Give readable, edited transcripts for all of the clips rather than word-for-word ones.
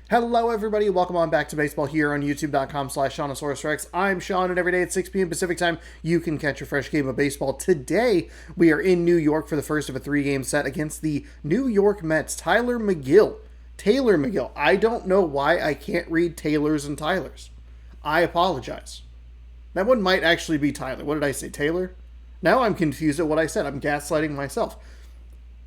Hello, everybody. Welcome on back to baseball here on youtube.com/SeanOsaurusRex. I'm Sean, and every day at 6 p.m. Pacific time, you can catch a fresh game of baseball. Today, we are in New York for the first of a three-game set against the New York Mets. Taylor McGill. I don't know why I can't read Taylors and Tylers. I apologize. That one might actually be Tyler. What did I say, Taylor? Now I'm confused at what I said. I'm gaslighting myself.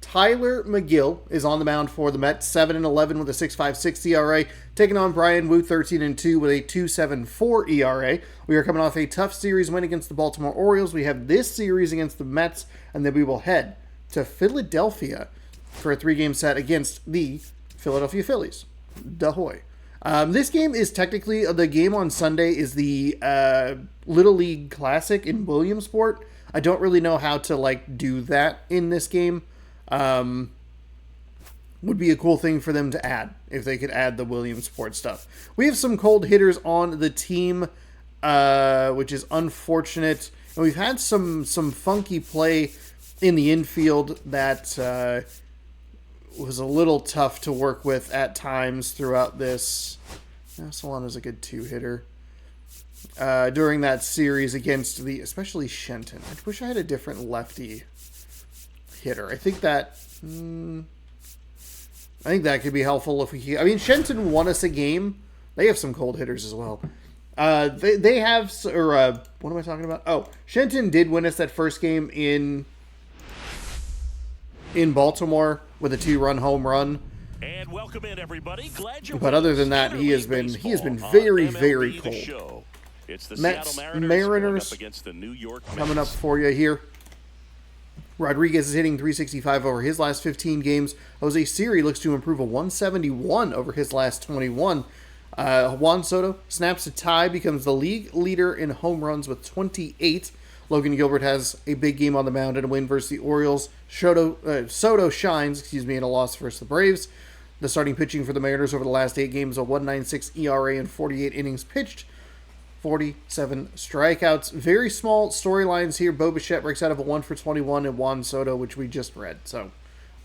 Taylor McGill is on the mound for the Mets, 7-11 with a 6.56 ERA, taking on Brian Wu, 13-2 with a 2.74 ERA. We are coming off a tough series win against the Baltimore Orioles. We have this series against the Mets, and then we will head to Philadelphia for a three-game set against the Philadelphia Phillies. Dahoy. This game is technically, the game on Sunday is the Little League Classic in Williamsport. I don't really know how to do that in this game. Would be a cool thing for them to add, if they could add the Williamsport stuff. We have some cold hitters on the team, which is unfortunate. And we've had some funky play in the infield that was a little tough to work with at times throughout this. Solano's a good two-hitter. During that series against especially Shenton. I wish I had a different lefty hitter. I think that could be helpful if we. I mean, Shenton won us a game. They have some cold hitters as well. They have, what am I talking about? Oh, Shenton did win us that first game in Baltimore with a 2-run home run. And welcome in, everybody. Glad you're but other than that, he has been very, very cold. It's the Mets, Seattle Mariners up against the New York Mets. Coming up for you here. Rodriguez is hitting .365 over his last 15 games. Jose Siri looks to improve a 171 over his last 21. Juan Soto snaps a tie, becomes the league leader in home runs with 28. Logan Gilbert has a big game on the mound and a win versus the Orioles. Soto shines, in a loss versus the Braves. The starting pitching for the Mariners over the last 8 games, a 1.96 ERA and 48 innings pitched. 47 strikeouts. Very small storylines here. Bo Bichette breaks out of a 1-for-21 and Juan Soto, which we just read. So,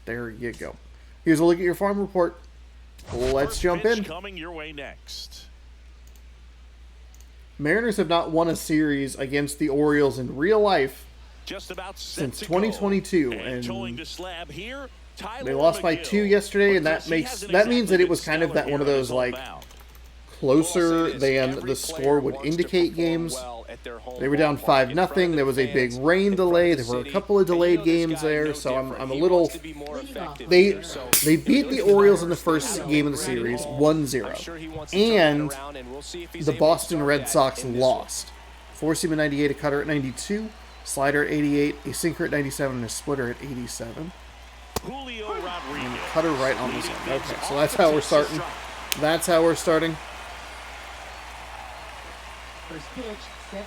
there you go. Here's a look at your farm report. Let's jump in. Coming your way next. Mariners have not won a series against the Orioles in real life just about since 2022. And to slab here, they lost by 2 yesterday, and that means that it was kind of that one of those, closer than the score would indicate games. They were down 5-0. There was a big rain delay. There were a couple of delayed games there, so I'm a little. They beat the Orioles in the first game of the series 1-0, and the Boston Red Sox lost. Four-seam at 98, a cutter at 92, slider at 88, a sinker at 97, and a splitter at 87. And cutter right on this one. Okay, so that's how we're starting. First pitch, 7-10.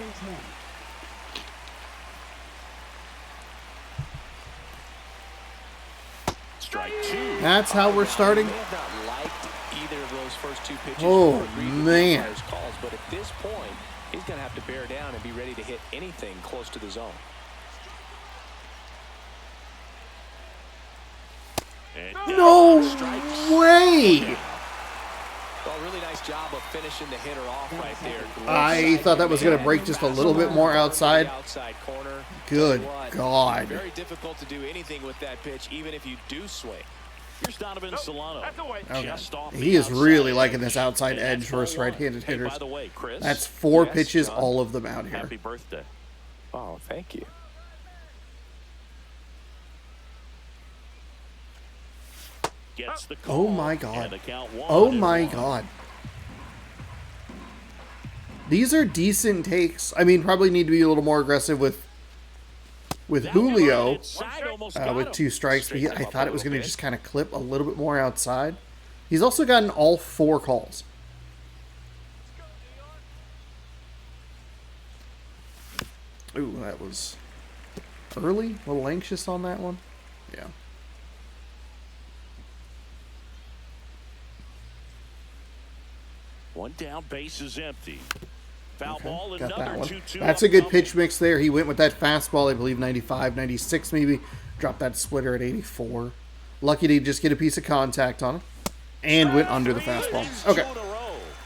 Strike 2. That's how we're starting. Oh, man. Calls, but at this point, he's going to have to bear down and be ready to hit anything close to the zone. No way! Well, really nice job of finishing the hitter off right there. I thought that was going to break just a little bit more outside. Good God. Very difficult to do anything with that pitch, even if you do swing. Here's Donovan Solano. Okay. He is really liking this outside edge versus right-handed hitters. That's 4 pitches, all of them out here. Happy birthday. Oh, thank you. Oh my God. Oh my God. These are decent takes. I mean, probably need to be a little more aggressive with Julio with 2 strikes, but I thought it was going to just kind of clip a little bit more outside. He's also gotten all 4 calls. Ooh, that was early. A little anxious on that one. Yeah. One down, base is empty. Foul Okay, ball, got that another one. 2-2. That's a good pitch mix there. He went with that fastball, I believe 95, 96 maybe. Dropped that splitter at 84. Lucky to just get a piece of contact on him. And went under the fastball. Okay.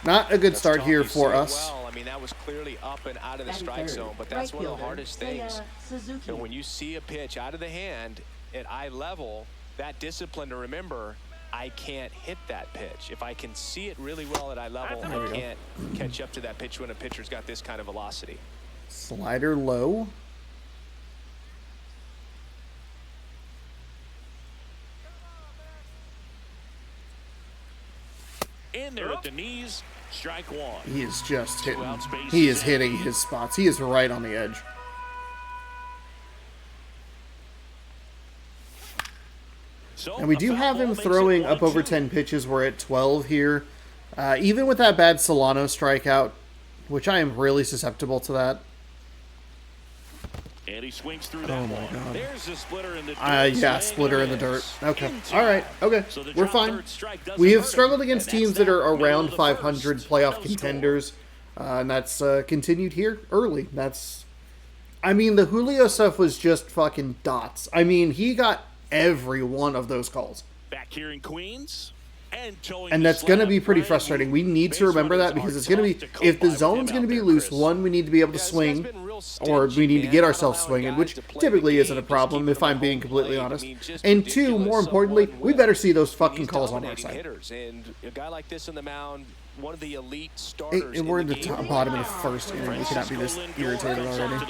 Not a good start here for us. Well, I mean, that was clearly up and out of the strike zone, but that's one of the hardest things. And when you see a pitch out of the hand at eye level, that discipline to remember, I can't hit that pitch. If I can see it really well at eye level, I can't catch up to that pitch when a pitcher's got this kind of velocity. Slider low. In there at the knees, strike one. He is just hitting. He is hitting his spots. He is right on the edge. And we do have him throwing up over 10 pitches. We're at 12 here. Even with that bad Solano strikeout, which I am really susceptible to that. And he swings through that one. God. There's a splitter in the dirt. Yeah, splitter in the dirt. Okay. All right. Okay. We're fine. We have struggled against teams that are around 500 playoff contenders. And that's continued here early. I mean, the Julio stuff was just fucking dots. I mean, he got every one of those calls. Back here in Queens. And that's going to be pretty frustrating. We need to remember that because it's going to be, if the zone's going to be loose, one, we need to be able to swing, or we need to get ourselves swinging, which typically isn't a problem if I'm being completely honest. And two, more importantly, we better see those fucking calls on our side. And a guy like this on the mound, one of the elite starters. And we're in the top, bottom of the first inning. We cannot be this irritated already.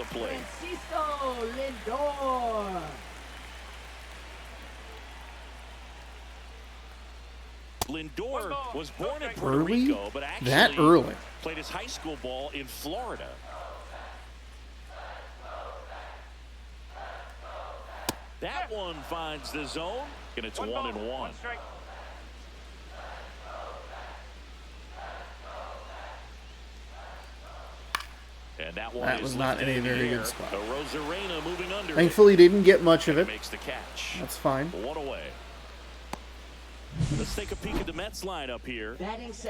Lindor was born in Puerto Early? Rico, but actually That early? played his high school ball in Florida. That one finds the zone, and it's 1-1. And that one That was not in a very good spot. Rosarena moving under. Thankfully, didn't get much of it. Makes the catch. That's fine. One away. Let's take a peek at the Mets lineup here.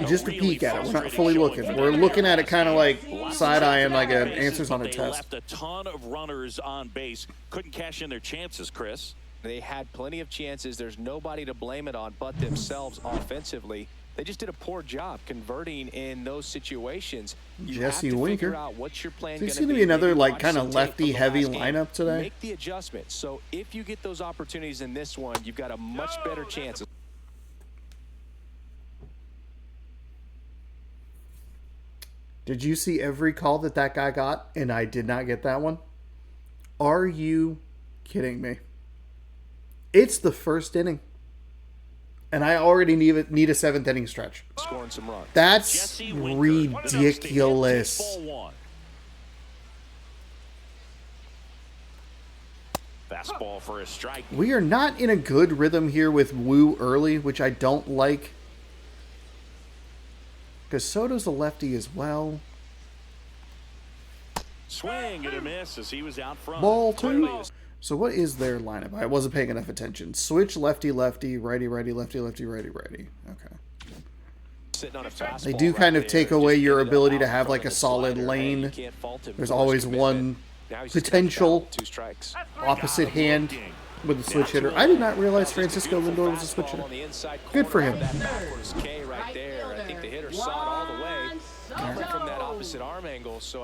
Just a peek at it. We're not fully looking. We're looking at it kind of like side-eyeing, like answers on a They test. left a ton of runners on base. Couldn't cash in their chances, Chris. They had plenty of chances. There's nobody to blame it on but themselves offensively. They just did a poor job converting in those situations. Jesse Winker. What's your plan? Seems to be another like kind of lefty-heavy lineup today. Make the adjustment. So if you get those opportunities in this one, you've got a much better chance. Did you see every call that guy got, and I did not get that one? Are you kidding me? It's the first inning, and I already need a 7th inning stretch. Scoring some runs. That's ridiculous. Fastball for a strike. We are not in a good rhythm here with Wu early, which I don't like. Because Soto's a lefty as well. Swing and a miss as he was out front. Ball 2. So what is their lineup? I wasn't paying enough attention. Switch lefty, lefty, righty, righty, lefty, lefty, righty, righty. Okay. They do kind of take away your ability to have like a solid lane. There's always one potential opposite hand with the switch hitter. I did not realize Francisco Lindor was a switch hitter. Good for him.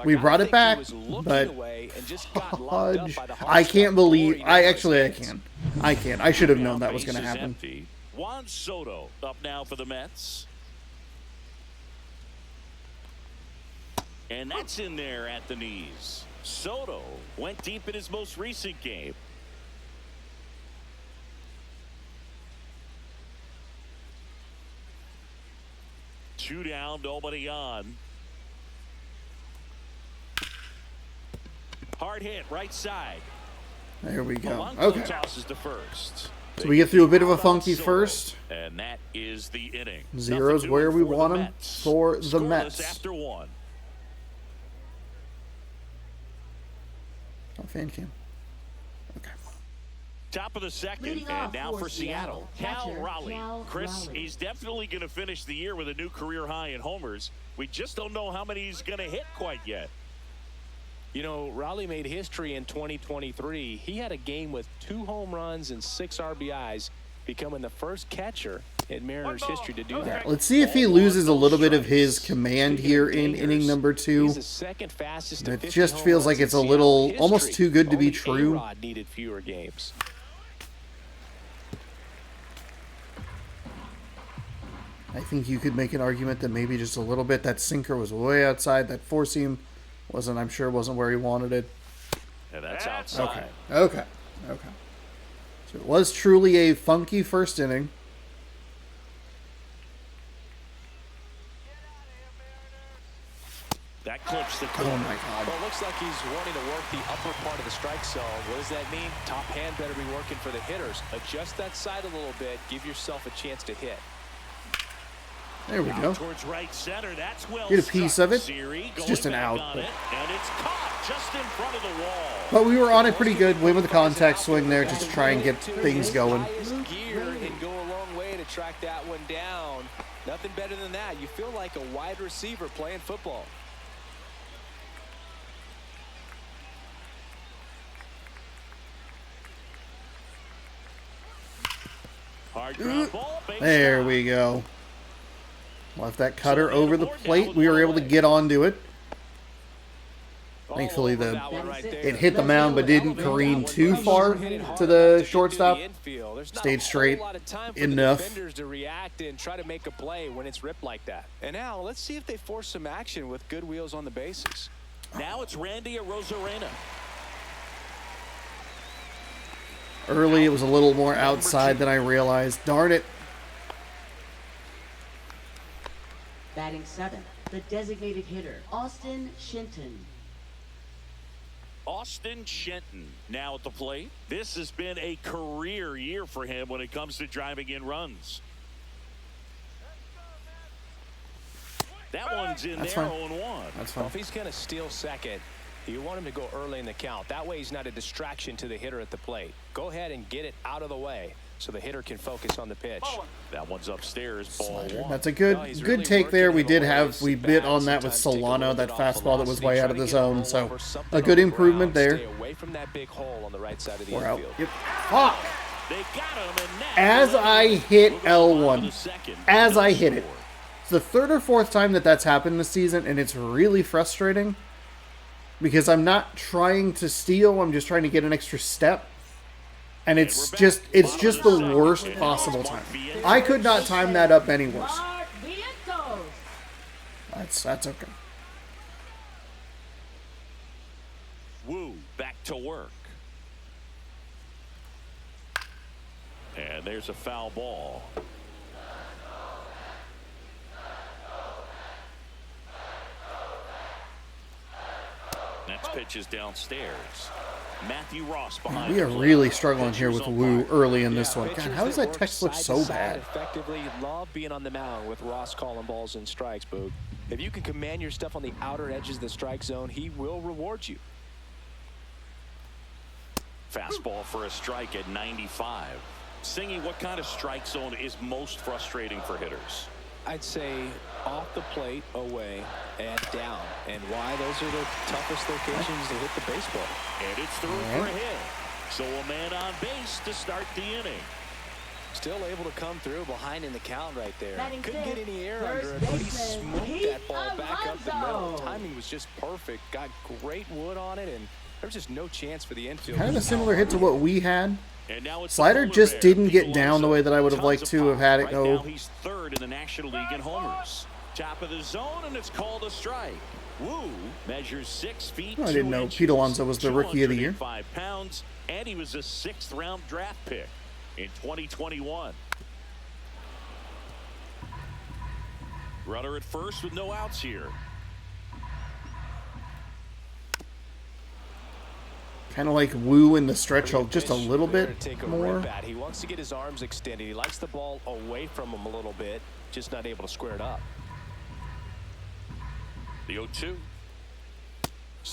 We brought it back, but Hodge, I can't believe. I can. I should have known that was going to happen. Juan Soto up now for the Mets. And that's in there at the knees. Soto went deep in his most recent game. Two down, nobody on. Hard hit, right side. There we go. Polanco Okay. tosses to first. So we get through a bit of a funky first. And that is the inning. Zero's where we want them for the Mets. After one. Oh, fan cam. Okay. Top of the second, and now for Seattle, Cal Raleigh. Chris, he's definitely going to finish the year with a new career high in homers. We just don't know how many he's going to hit quite yet. You know, Raleigh made history in 2023. He had a game with 2 home runs and 6 RBIs, becoming the first catcher in Mariners history to do that. Let's see if he loses a little bit of his command here in inning number 2. He's the second fastest to It 50 just home feels runs like in it's a Seattle little history. almost too good to be Only true. A-Rod needed fewer games. I think you could make an argument that maybe just a little bit. That sinker was way outside. That four seam wasn't, I'm sure, wasn't where he wanted it. And that's outside. Okay. So it was truly a funky first inning. That clips the Oh corner. my God. Well, it looks like he's wanting to work the upper part of the strike zone. What does that mean? Top hand better be working for the hitters. Adjust that side a little bit. Give yourself a chance to hit. There we go. Towards right center. That's well Get a piece struck. of it. Siri It's just an going out, back on but- it, and it's caught just in front of the wall. But we were on it pretty good. Win with the contact swing there just to try and get things going. Highest gear and go a long way to track that one down. Nothing better than that. You feel like a wide receiver playing football. Hard ground ball, base There shot. we go. Left that cutter over the plate. We were able to get onto it. Thankfully, it hit the mound but didn't careen too far to the shortstop. Stayed straight enough. Defenders to react and try to make a play when it's ripped like that. And now let's see if they force some action with good wheels on the bases. Now it's Randy Arozarena. Early, it was a little more outside than I realized. Darn it. Batting 7, the designated hitter, Austin Shinton. Austin Shenton now at the plate. This has been a career year for him when it comes to driving in runs. That one's in That's there, fine. 0-1. That's Well, fine. if he's going to steal second, you want him to go early in the count. That way he's not a distraction to the hitter at the plate. Go ahead and get it out of the way so the hitter can focus on the pitch. That one's upstairs, ball one. That's a good take there. We bit on that with Solano, that fastball that was way out of the zone. So a good improvement there. Stay away from that big hole on the right side of the We're out. infield. Yep. Fuck. They got him, and now As I hit moving on to L1, the second. as No I hit it. score. It's the third or fourth time that that's happened this season, and it's really frustrating because I'm not trying to steal. I'm just trying to get an extra step. And it's just the worst possible time. I could not time that up any worse. Mark Vientos. That's okay. Wu back to work. And there's a foul ball. Next pitch is downstairs. Matthew Ross behind. We are the plate. really struggling here with Pitchers on Wu fire. early in this one. God, Pitchers how does that work text look side so to side bad? Effectively love being on the mound with Ross calling balls and strikes, Boog. If you can command your stuff on the outer edges of the strike zone, he will reward you. Fastball for a strike at 95. Singy, what kind of strike zone is most frustrating for hitters? I'd say off the plate, away, and down. And why? Those are the toughest locations to hit the baseball. And it's through for a hit. So a man on base to start the inning. Still able to come through behind in the count right there. Batting Couldn't get fifth, any air first under it, but he baseman, smoked Pete that ball back up the middle. Alonso. Timing was just perfect. Got great wood on it, and there's just no chance for the infield. Kind of a similar hit to what we had. And now it's Slider the polar just bear, didn't Pete get down the way that I would have Alonso. liked Tons to of have had it pop. go. Right now he's third in the National League in homers. Top of the zone, and it's called a strike. Wu measures 6 feet. I didn't 2 know inches, Pete Alonso was the rookie of the year. 205 pounds, and he was a 6th round draft pick in 2021. Runner at first with no outs here. Kind of like Wu in the stretch just a little bit Take a more. rip at. He wants to get his arms extended. He likes the ball away from him a little bit, just not able to square it up. The 0-2.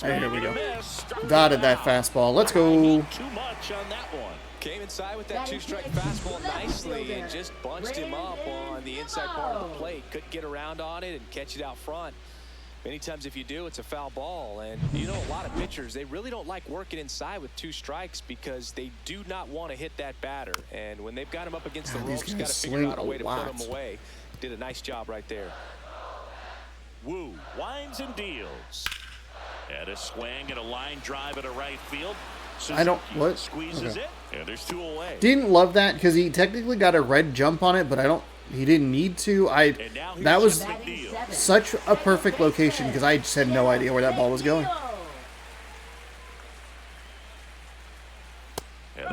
Hey, here we go. Miss, struck Dotted him that out. fastball. Let's go. Too much on that one. Came inside with that Batting two-strike sixth, fastball left nicely and fielder, just bunched him up Brandon on the inside part of the Nimmo. plate. Couldn't get around on it and catch it out front. Many times if you do, it's a foul ball. And you know, a lot of pitchers, they really don't like working inside with 2 strikes because they do not want to hit that batter. And when they've got him up against the ropes, got to figure out a way to put him away. Did a nice job right there. Wu winds and deals. And a swing and a line drive at a right field. Suzuki I don't what squeezes it, and there's 2 away. Didn't love that because he technically got a red jump on it, but I don't. He didn't need to. That was such a perfect location because I just had no idea where that ball was going.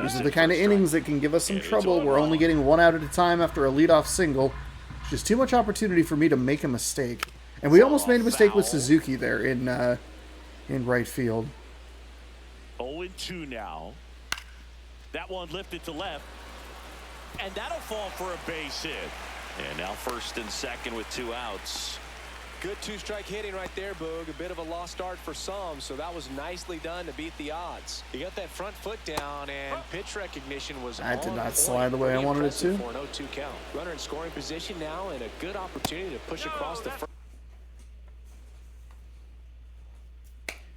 These are the kind of innings that can give us some trouble. We're only getting 1 out at a time after a leadoff single. Just too much opportunity for me to make a mistake. And we almost made a mistake with Suzuki there in right field. 0-2 now. That one lifted to left. And that'll fall for a base hit. And now first and second with 2 outs. Good 2-strike hitting right there, Boog. A bit of a lost start for some, so that was nicely done to beat the odds. He got that front foot down, and pitch recognition was on. That did not slide the way I wanted it to. For an 0-2 count. Runner in scoring position now, and a good opportunity to push across the front.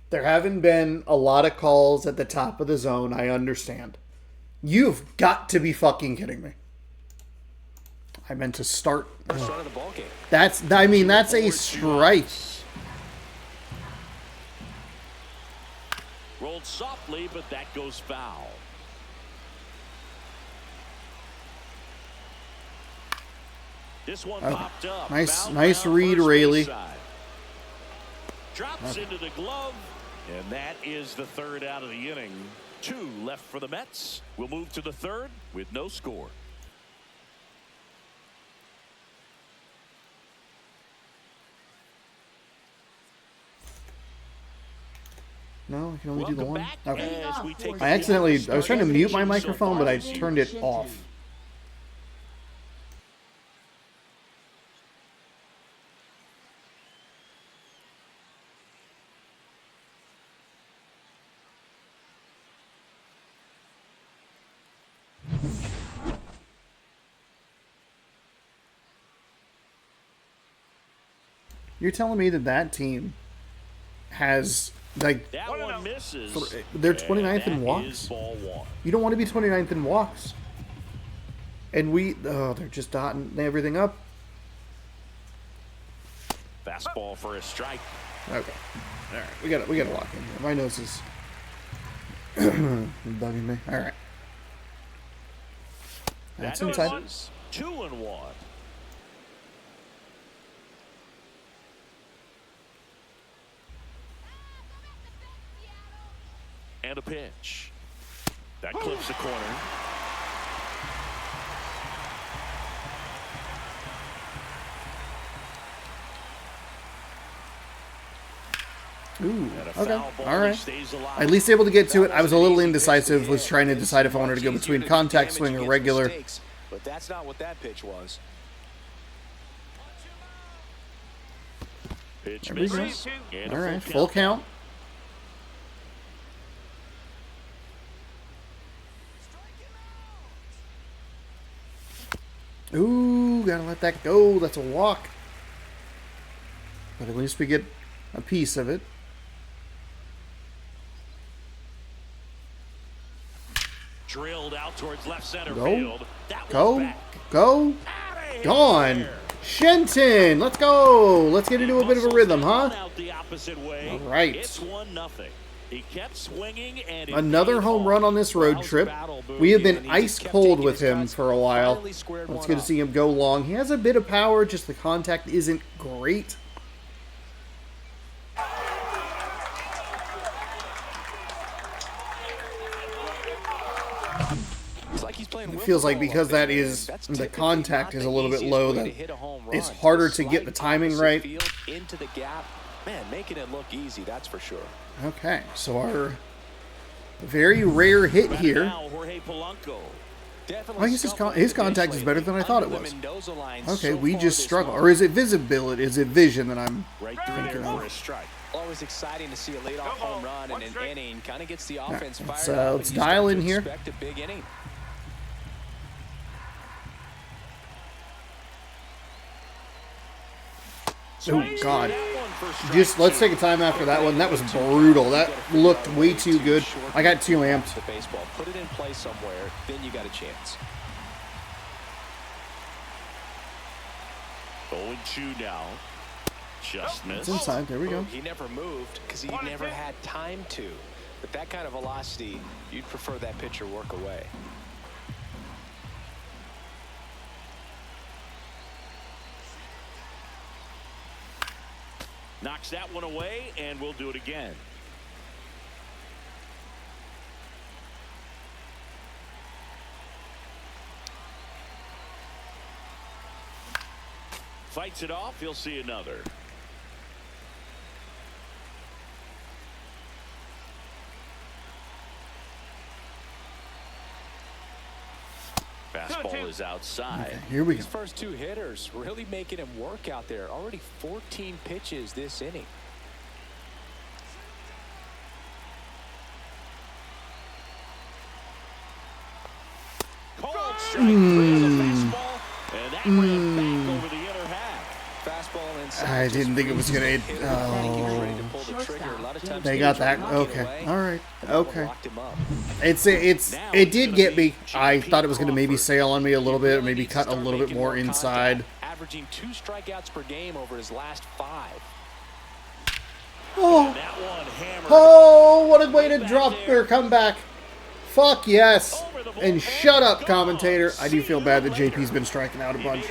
There haven't been a lot of calls at the top of the zone, I understand. You've got to be fucking kidding me. I meant to start. First run of the ball game. That's a strike. Rolled softly, but that goes foul. This one popped up. Nice read, Rayleigh. Drops into the glove, and that is the 3rd out of the inning. 2 left for the Mets. We'll move to the 3rd with no score. No, I can only do the one. Okay. I was trying to mute my microphone, but I turned it off. You're telling me that team has, like, that one misses. They're 29th in walks? You don't want to be 29th in walks. And they're just dotting everything up. Fastball for a strike. Okay. All right. We got to lock in here. My nose is bugging me. All right. That's inside. 2-1. And a pitch. That clips the corner. Ooh, okay. All right. At least able to get to it. I was a little indecisive, was trying to decide if I wanted to go between contact swing or regular. But that's not what that pitch was. Pitch there we go. misses. All right, full count. Ooh, gotta let that go. That's a walk. But at least we get a piece of it. Drilled out towards left center Go. field. That Go. Go. Gone. Shenton. Let's go. Let's get into a bit of a rhythm, huh? All right. It's 1-0. He kept swinging and another home run on this road trip. We have been ice cold with him for a while. It's good to see him go long. He has a bit of power, just the contact isn't great. It feels like because that is the contact is a little bit low, that it's harder to get the timing right. Into the gap, man, making it look easy, that's for sure. Okay, so our very rare hit here. I guess his contact is better than I thought it was. Okay, we just struggle. Or is it visibility? Is it vision that I'm thinking of? Always exciting to see a leadoff home run in an inning. Kind of gets the offense fired up. Let's dial in here. Expect a big inning. Oh, God. Just let's take a time after that one. That was brutal. That looked way too good. I got too amped. The baseball, put it in play somewhere, then you got a chance. 0-2 now. Just missed. It's inside. There we go. He never moved because he never had time to. With that kind of velocity, you'd prefer that pitcher work away. Knocks that one away, and we'll do it again. Fights it off. He'll see another. Fastball is outside. Okay, here we go. These first two hitters really making him work out there. Already 14 pitches this inning. Cold strike through the fastball, and that ran back over the inner half. Fastball inside. I didn't think it was gonna hit. They got that. Okay. All right. Okay. It did get me. I thought it was gonna maybe sail on me a little bit, or maybe cut a little bit more inside. Averaging 2 strikeouts per game over his last 5. Oh. Oh, what a way to drop or come back. Fuck yes. And shut up, commentator. I do feel bad that JP's been striking out a bunch.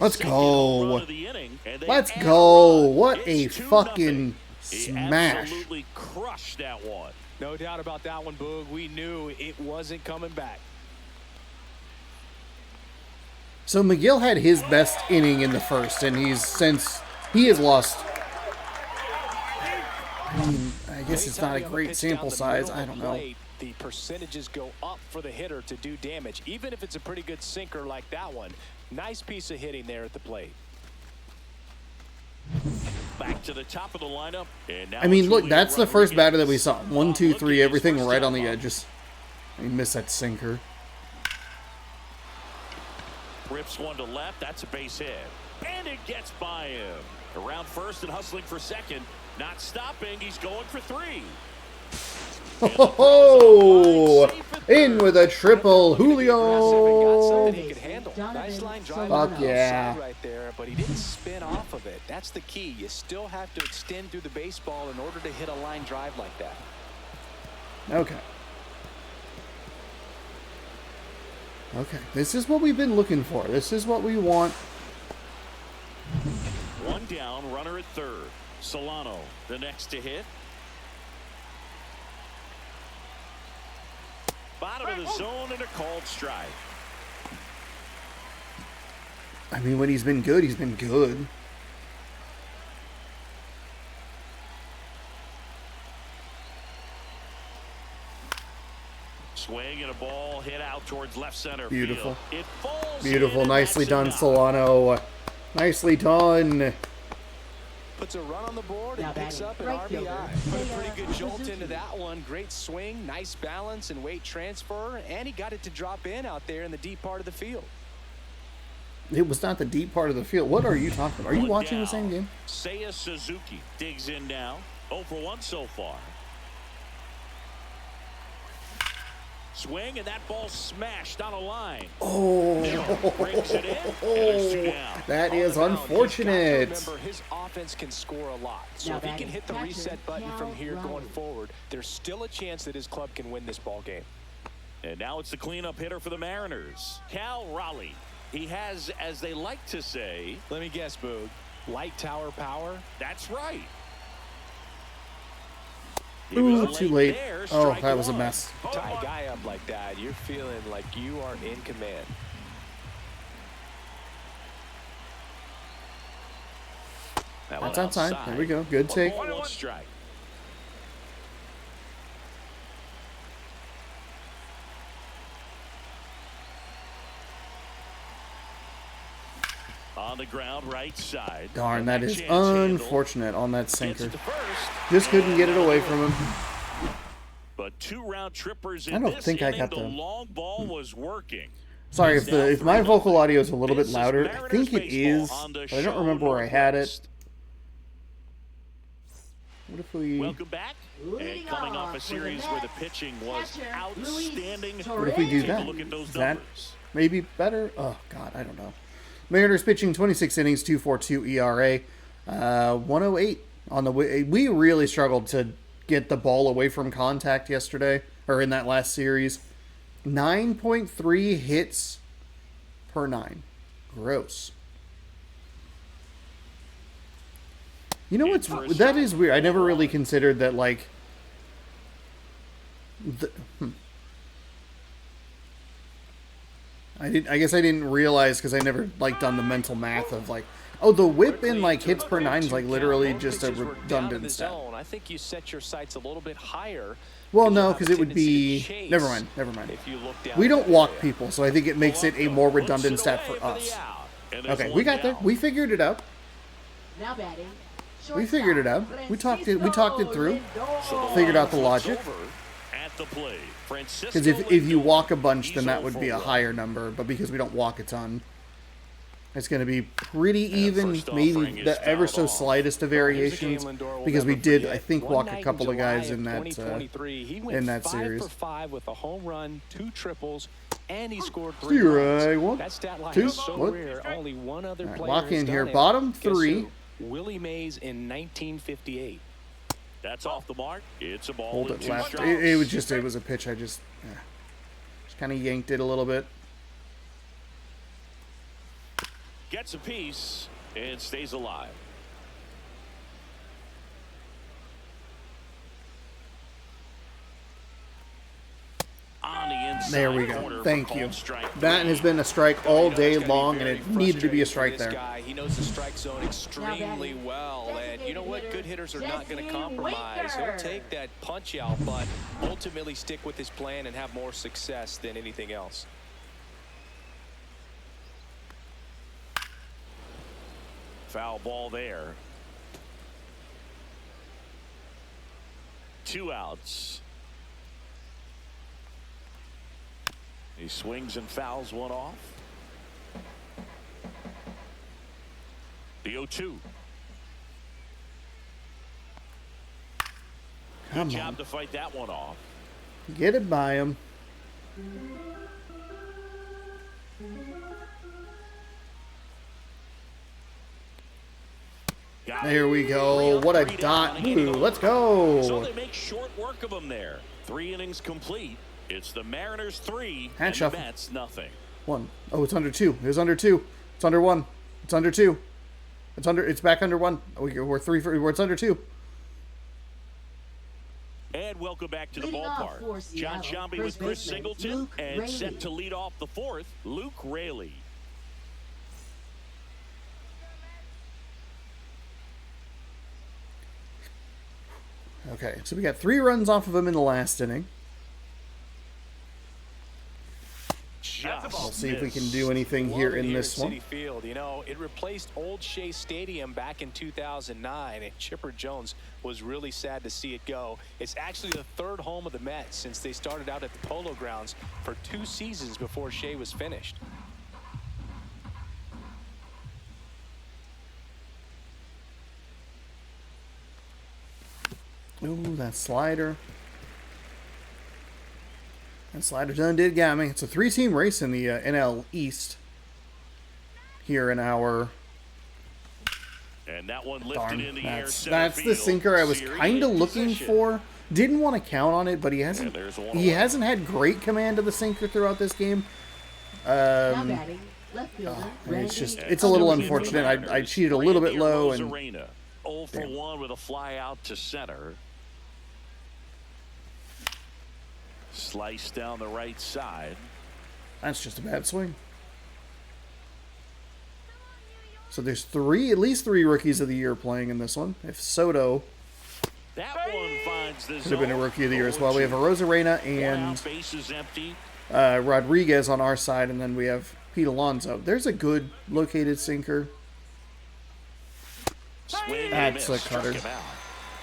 Let's go. Let's go. What a fucking smash. Absolutely crushed that one. No doubt about that one, Boog. We knew it wasn't coming back. So McGill had his best inning in the first, and he has lost. I guess it's not a great sample size. I don't know. The percentages go up for the hitter to do damage, even if it's a pretty good sinker like that one. Nice piece of hitting there at the plate. Back to the top of the lineup. And now I mean, look, that's the first batter that we saw. 1, 2, 3, everything right on the edges. He missed that sinker. Rips one to left. That's a base hit. And it gets by him. Around first and hustling for second. Not stopping. He's going for 3. Oh, in with a triple, Julio. Nice line drive. Fuck yeah. Right there, but he didn't spin off of it. That's the key. You still have to extend through the baseball in order to hit a line drive like that. Okay. Okay, this is what we've been looking for. This is what we want. One down, runner at third. Solano, the next to hit. Bottom of the zone and a called strike. I mean, when he's been good, he's been good. Swing and a ball hit out towards left center. Beautiful. Field. It falls Beautiful. in, Nicely done, out. Solano. Nicely done. Puts a run on the board and picks up an RBI. Put a pretty good jolt into that one. Great swing, nice balance and weight transfer, and he got it to drop in out there in the deep part of the field. It was not the deep part of the field. What are you talking about? Are you watching the same game? Seiya Suzuki digs in now. 0 for 1 so far. Swing, and that ball smashed on a line. Oh, brings it in, and there's 2 down. That is unfortunate. Remember, his offense can score a lot. So if he can hit the reset button from here going forward, there's still a chance that his club can win this ball game. And now it's the cleanup hitter for the Mariners, Cal Raleigh. He has, as they like to say, let me guess, Boog, light tower power? That's right. Ooh, too late. Oh, that was a mess. Tie a guy up like that, you're feeling like you are in command. That's outside. There we go. Good take. 1 strike. On the ground, right side. Darn, that is unfortunate on that sinker. Just couldn't get it away from him. But 2 round trippers in I don't think I got the long ball was working. Sorry if my vocal audio is a little bit louder. I think it is, but I don't remember where I had it. What if we... Welcome back. And coming off a series where the pitching was outstanding. What if we do that? Look at those Is that numbers. maybe better? Oh, God, I don't know. Mariners pitching 26 innings, 2.42 ERA, 108 on the way. We really struggled to get the ball away from contact yesterday, or in that last series. 9.3 hits per 9. Gross. You know what's... That is weird. I never really considered that, like... I guess I didn't realize because I never like done the mental math of like, oh, the whip in like hits per 9 is like literally just a redundant stat. I think you set your sights a little bit higher. Well, no, because it would be... Never mind. We don't walk people, so I think it makes it a more redundant stat for us. Okay, we got there. We figured it out. Now batting. We figured it out. We talked it through. Figured out the logic. Because if you walk a bunch, then that would be a higher number. But because we don't walk a ton, it's going to be pretty even. Maybe the ever so slightest of variations. Because we did, I think, walk a couple of guys in that series. 5 for 5 with a home run, 2 triples, and he scored 3 runs. That stat line 2. is so rare. Only one other player lock has in here. done it. Bottom Guess 3. who? Willie Mays in 1958. That's off the mark. It's a ball. Hold it left. It was a pitch. I just kind of yanked it a little bit. Gets a piece and stays alive. On the inside. There we go. Thank you. That has been a strike all day long, and it needed to be a strike there. He knows the strike zone extremely well, and you know what? Good hitters are not going to compromise. He'll take that punch out, but ultimately stick with his plan and have more success than anything else. Foul ball there. 2 outs. He swings and fouls one off. The 0-2. Good job to fight that one off. Get it by him. There we go. What a dot. Blue. Let's go. So they make short work of him there. 3 innings complete. It's the Mariners 3 and the Mets nothing. 1. Oh, it's under 2. It was under 2. It's under 1. It's under 2. It's back under 1. We're 3 for... It's under 2. And welcome back to the ballpark. John Shambi with Chris Singleton, and set to lead off the 4th, Luke Raley. Okay, so we got 3 runs off of him in the last inning. We'll see if we can do anything here in this one. Citi Field, you know, it replaced Old Shea Stadium back in 2009, and Chipper Jones was really sad to see it go. It's actually the 3rd home of the Mets since they started out at the Polo Grounds for 2 seasons before Shea was finished. Ooh, that slider. And slider done did got me. It's a 3-team race in the NL East. Here in our... And that one lifted in the air. That's the sinker I was kind of looking for. Didn't want to count on it, but he hasn't had great command of the sinker throughout this game. It's a little unfortunate. I cheated a little bit low and 0 for 1 with a fly out to center. Slice down the right side. That's just a bad swing. So there's at least three rookies of the year playing in this one. If Soto that one finds the could have been a rookie of the year as well. We have a Rosarena and Rodriguez on our side, and then we have Pete Alonso. There's a good located sinker. That's a cutter.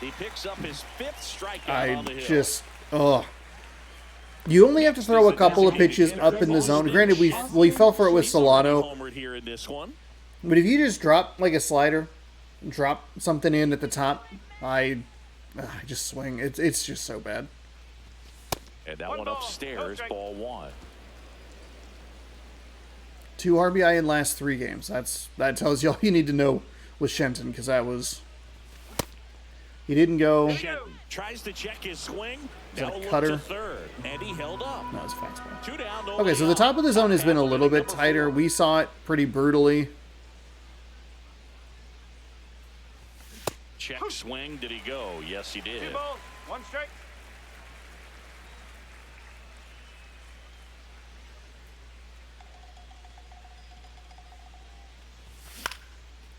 He picks up his 5th strikeout on the hill. You only have to throw a couple of pitches up in the zone. Granted, we fell for it with Solano. But if you just drop like a slider, drop something in at the top, I I just swing. It's just so bad. And that one upstairs, ball 1. 2 RBI in last 3 games. That tells you all you need to know with Shenton, because that was... He didn't go... Shenton tries to check his swing. Is that a Now cutter? to third, and he held up. No, it's fastball. 2 down, Okay, so the top of the zone has been a little bit tighter. We saw it pretty brutally. Check swing. Did he go? Yes, he did. 2 balls, 1 strike.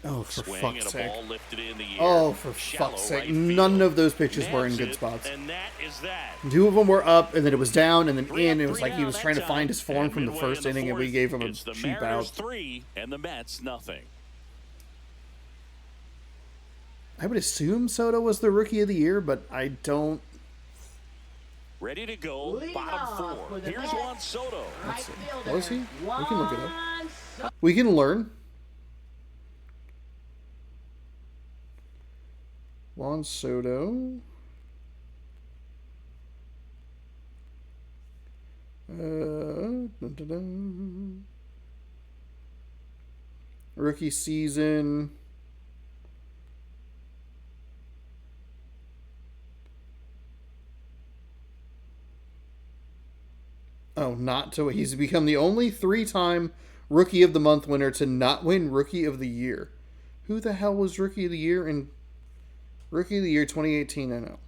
Oh, for Swing fuck's and a sake. ball lifted in the air. Oh, for Shallow fuck's sake. right field. None of those pitches were in Nails good it, spots. And that is that. 2 of them were up, and then it was down, and then 3 in. up, It was 3 like he was down trying to that find time. his form And from the midway first in the inning, and we fourth, gave him a it's the cheap Mariners out. 3 and the Mets nothing. I would assume Soto was the Rookie of the Year, but I don't... Ready to go. Leading Bottom off 4. for the Here's Mets. Juan Soto. Right see. fielder. Was he? We can look it up. Juan We can learn. Juan Soto. Dun, dun, dun. Rookie season. Oh, not to... He's become the only 3-time Rookie of the Month winner to not win Rookie of the Year. Who the hell was Rookie of the Year in... Rookie of the Year 2018, I know.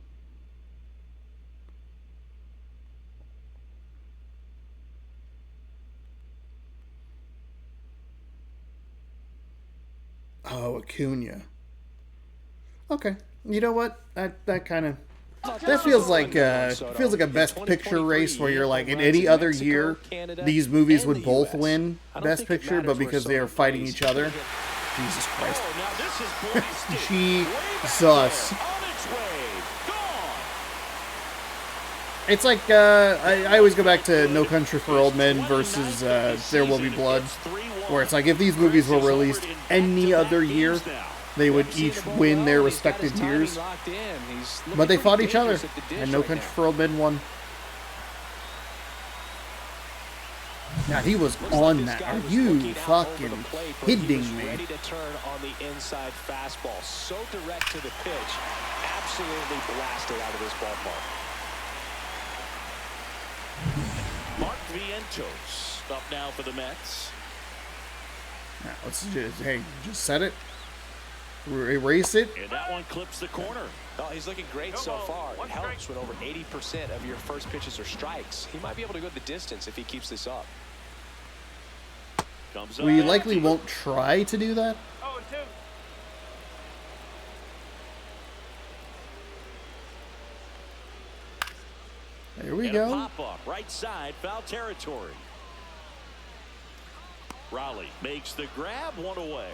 Oh, Acuna. Okay. You know what? That kind of... That feels like a Best Picture race where you're like, in any other year, these movies would both win Best Picture, but because they are fighting each other. Jesus Christ. Oh, now this is blasted. Jesus. On its way. Gone. It's like, I always go back to No Country for Old Men versus There Will Be Blood, where it's like, if these movies were released any other year, they would each win their respective years. But they fought each other, and No Country for Old Men won. Now, he was on that. Are you fucking kidding me? Ready to turn on the inside fastball. So direct to the pitch. Absolutely blasted out of this ballpark. Mark Vientos up now for the Mets. Now, let's just set it. Erase it. And that one clips the corner. Oh, he's looking great so far. It helps when over 80% of your first pitches are strikes. He might be able to go the distance if he keeps this up. Comes up. We likely won't try to do that. 0-2. There we And a go. pop up right side, foul territory. Raleigh makes the grab, 1 away.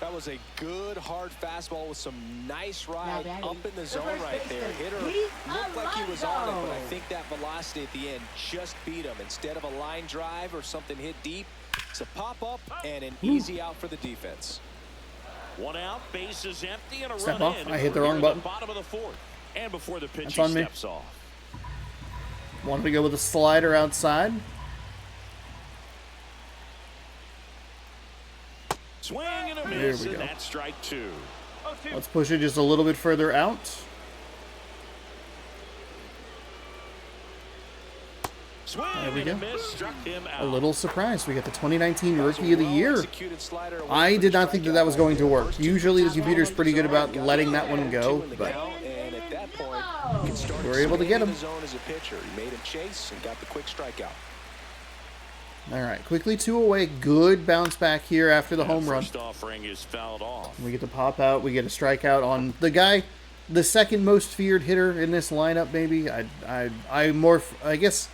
That was a good hard fastball with some nice ride Now, up in the zone first right there. baseman, Hitter Pete looked like he was on it, but I Alonso. think that velocity at the end just beat him. Instead of a line drive or something hit deep, it's a pop up and an easy out for the defense. 1 out, base is empty, and a Step run off. in. I hit the Here wrong at button. Bottom of the 4th, and before the pitch, That's he on me. steps off. Wanted to go with a slider outside. Swing and a There miss, we and go. that's strike 2. 0-2. Let's push it just a little bit further out. Swing There we and a go. miss, struck him out. A little surprised. We get the 2019 Rookie of the Year. Executed slider away I for did the not think that that was going to work. strikeout. Usually the computer's pretty good about letting that one go, Two in the but count, and at that point, you can start we were able to get him. the zone as a pitcher. He made him chase and got the quick strikeout. all right, quickly 2 away. Good bounce back here after the home run. First offering is fouled off. We get to pop out. We get a strikeout on the guy, the second most feared hitter in this lineup. Maybe I guess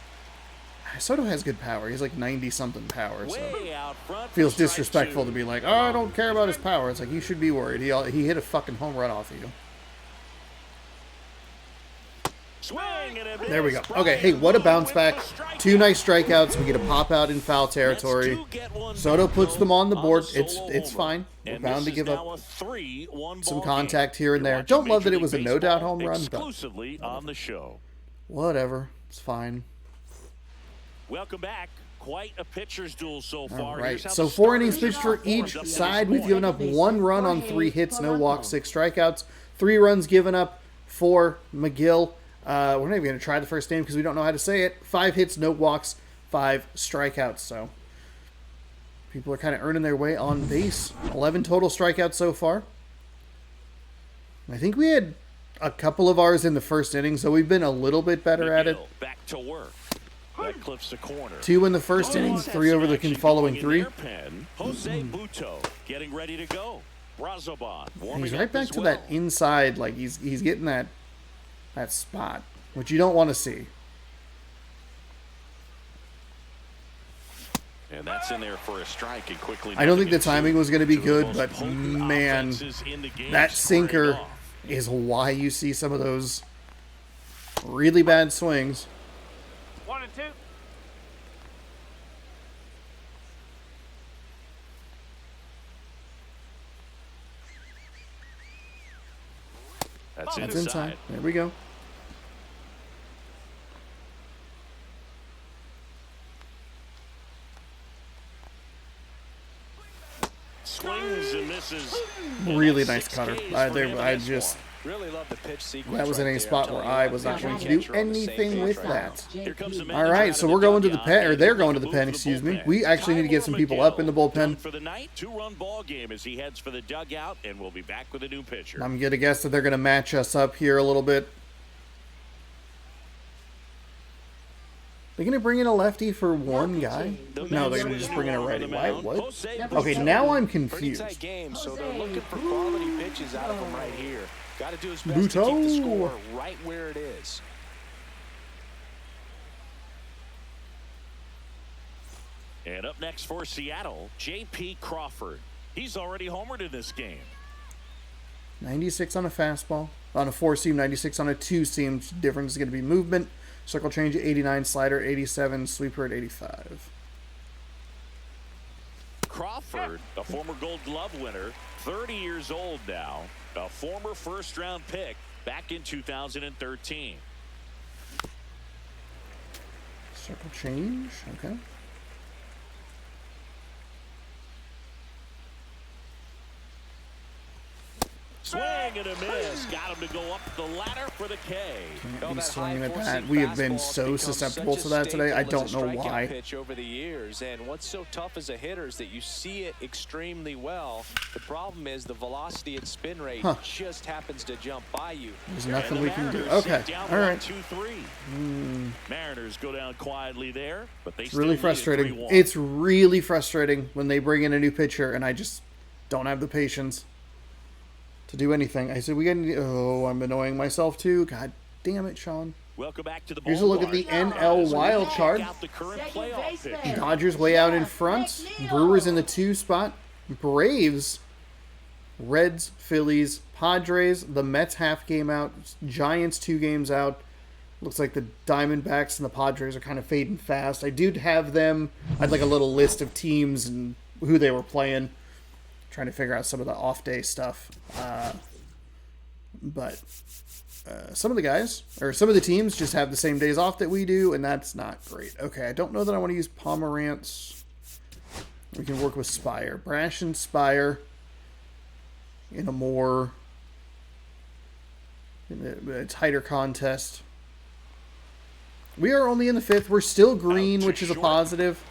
Soto has good power. He's like 90 something power. So Way out front. feels for strike disrespectful 2. to be like, oh, I don't care about his power. It's like, you should be worried. He hit a fucking home run off of you. Swing and a miss. There we go. Okay, hey, what a bounce back. 2 nice strikeouts. We get a pop out in foul territory. Soto puts them on the board. It's fine. We're bound to give up some contact here and there. Don't love that it was a no-doubt home run, but exclusively on the show. Whatever. It's fine. Welcome back. Quite a pitcher's duel so far. All right, so 4 innings pitched for each side. We've given up 1 run on 3 hits, no walks, 6 strikeouts. 3 runs given up for McGill. We're not even going to try the first name because we don't know how to say it. 5 hits, no walks, 5 strikeouts. So people are kind of earning their way on base. 11 total strikeouts so far. I think we had a couple of ours in the first inning, so we've been a little bit better at it. Back to work. That clips the corner. 2 in the first inning, 3 over the following 3. Jose Buto getting ready to go. Brazoban He's right back to that inside, like he's getting that spot, which you don't want to see. And that's in there for a strike and quickly. I don't think the timing was going to be good, but man, that sinker is why you see some of those really bad swings. 1 and 2. That's inside. There we go. Swings and misses. Really nice cutter. I just Really love the pitch sequence. that was in right a there. spot where I was not going to do anything with that. Here comes the All right, so we're going to the pen, or they're going to the pen, excuse me. We actually need to get some people up in the bullpen. For the night, 2-run ball game as he heads for the dugout, and we'll be back with a new pitcher. I'm going to guess that they're going to match us up here a little bit. They're going to bring in a lefty for one guy? No, they're going to just bring in a righty. Why? What? Okay, now I'm Pretty confused. tight game, so they're looking for quality pitches out of him right here. Got to do his best to keep the score right where it is. And up next for Seattle, J.P. Crawford. He's already homered in this game. 96 on a fastball. On a 4-seam, 96 on a 2-seam. Difference is going to be movement. Circle change at 89, slider 87, sweeper at 85. Crawford, a former Gold Glove winner, 30 years old now, a former first-round pick back in 2013. Circle change, okay. Swing and a miss. Got him to go up the ladder for the K. Can't be swinging at that. We have been so susceptible to that today. I don't know why. Pitch over the years, and what's so tough as a hitter is that you see it extremely well. The problem is the velocity and spin rate just happens to jump by you. There's nothing we can do. Okay, all right. 2-3. Mariners go down quietly there, but they It's really frustrating. It's really frustrating when they bring in a new pitcher, and I just don't have the patience to do anything. I said we got. Oh, I'm annoying myself too. God damn it, Sean. Welcome back to the Here's a look at the NL wild card. Dodgers way out in front. Brewers in the 2 spot. Braves, Reds, Phillies, Padres. The Mets half game out. Giants 2 games out. Looks like the Diamondbacks and the Padres are kind of fading fast. I do have them. I had like a little list of teams and who they were playing. Trying to figure out some of the off-day stuff. But some of the guys, or some of the teams, just have the same days off that we do, and that's not great. Okay, I don't know that I want to use Pomerantz. We can work with Spire. Brash and Spire in a more tighter contest. We are only in the 5th. We're still green, which is a positive.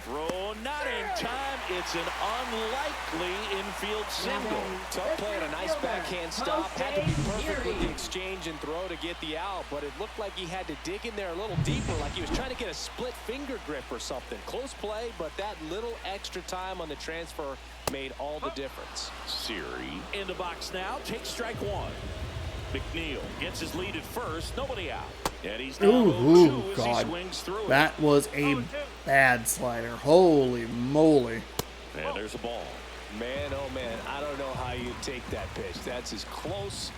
Throw not in time. It's an unlikely infield single. Tough play and a nice backhand stop. Had to be perfect with the exchange and throw to get the out, but it looked like he had to dig in there a little deeper, like he was trying to get a split finger grip or something. Close play, but that little extra time on the transfer made all the difference. Siri in the box now. Takes strike 1. McNeil gets his lead at first. Nobody out. And he's down 0-2 as he swings through it. That was a bad slider. Holy moly. And there's a ball. Man, oh man, I don't know how you take that pitch. That's as close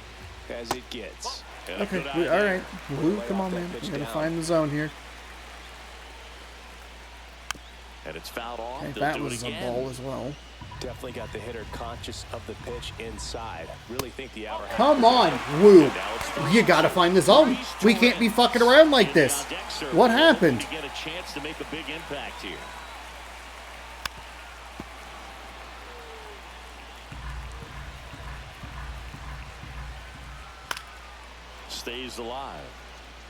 as it gets. Okay, all right. Blue, come on, man. We gotta find the zone here. And it's fouled off. Okay, that was a ball as well. Definitely got the hitter conscious of the pitch inside. Really think the outer half. Come on, Woo. You gotta find the zone. We can't be fucking around like this. What happened? Get a chance to make a big impact here. Stays alive.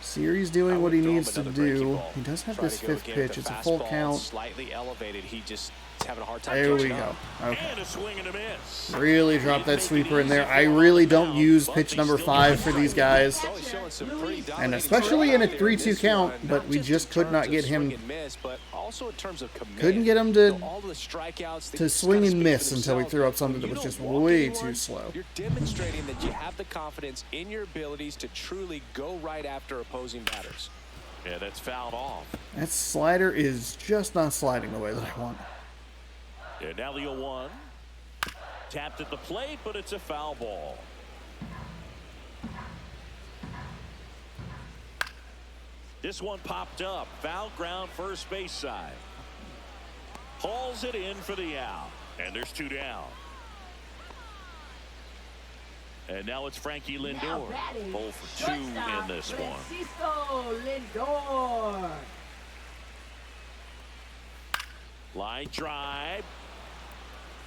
Series doing what he needs to do. He does have this fifth pitch. It's a full count. Slightly elevated. He just having a hard time. There we go. Okay. And a swing and a miss. Really dropped that sweeper in there. I really don't use pitch number 5 for these guys. And especially in a 3-2 count, but we just could not get him. Couldn't get him to swing and miss until we threw up something that was just way too slow. You're demonstrating that you have the confidence in your abilities to truly go right after opposing batters. Yeah, that's fouled off. That slider is just not sliding the way that I want. And now the 0-1. Tapped at the plate, but it's a foul ball. This one popped up. Foul ground, first base side. Hauls it in for the out. And there's 2 down. And now it's Frankie Lindor. 0 for 2 in this one. Lindor. Line drive.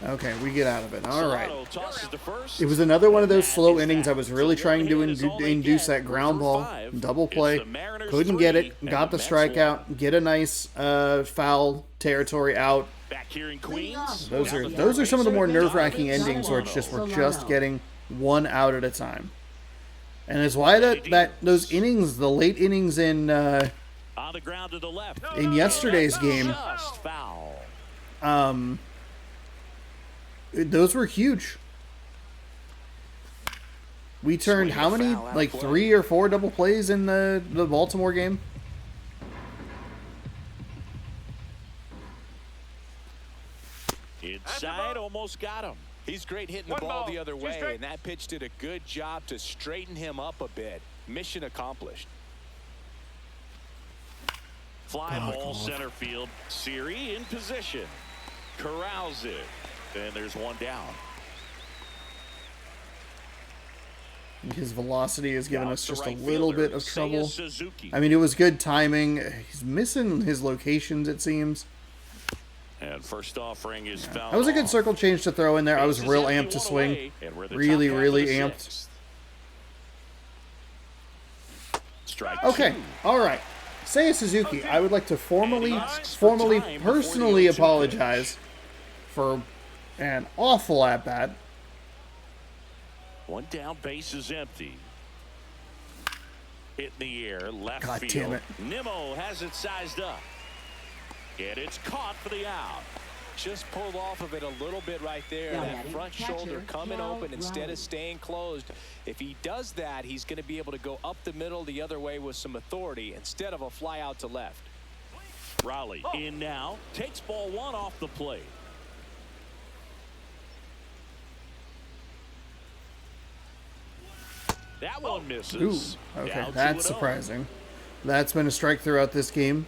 Okay, we get out of it. All right. Tosses the first. It was another one of those slow innings. I was really trying to induce that ground ball, double play. Couldn't get it. Got the strikeout. Get a nice foul territory out. Back here in Queens. Those are some of the more nerve-wracking endings where it's just we're just getting one out at a time. And it's why that those innings, the late innings in On the ground to the left. in yesterday's game, Just foul. those were huge. We turned how many, like 3 or 4 double plays in the Baltimore game? Inside, almost got him. He's great hitting the ball the other way, and that pitch did a good job to straighten him up a bit. Mission accomplished. Fly ball center field. Siri in position. Corrals it. And there's 1 down. His velocity has given us just a little bit of trouble. Suzuki. I mean, it was good timing. He's missing his locations, it seems. And first offering is foul. That was a good circle change to throw in there. I was real amped to swing. Really, really amped. Strike Okay, 2. all right. Seiya Suzuki, I would like to personally apologize for an awful at-bat. 1 down, base is empty. Hit in the air, left God field. damn it. Nimmo has it sized up. And it's caught for the out. Just pulled off of it a little bit right there. That front shoulder coming open instead of staying closed. If he does that, he's going to be able to go up the middle the other way with some authority instead of a fly out to left. Raleigh in now. Takes ball 1 off the plate. That one misses. Ooh, okay, Down that's 2-0. surprising. That's been a strike throughout this game.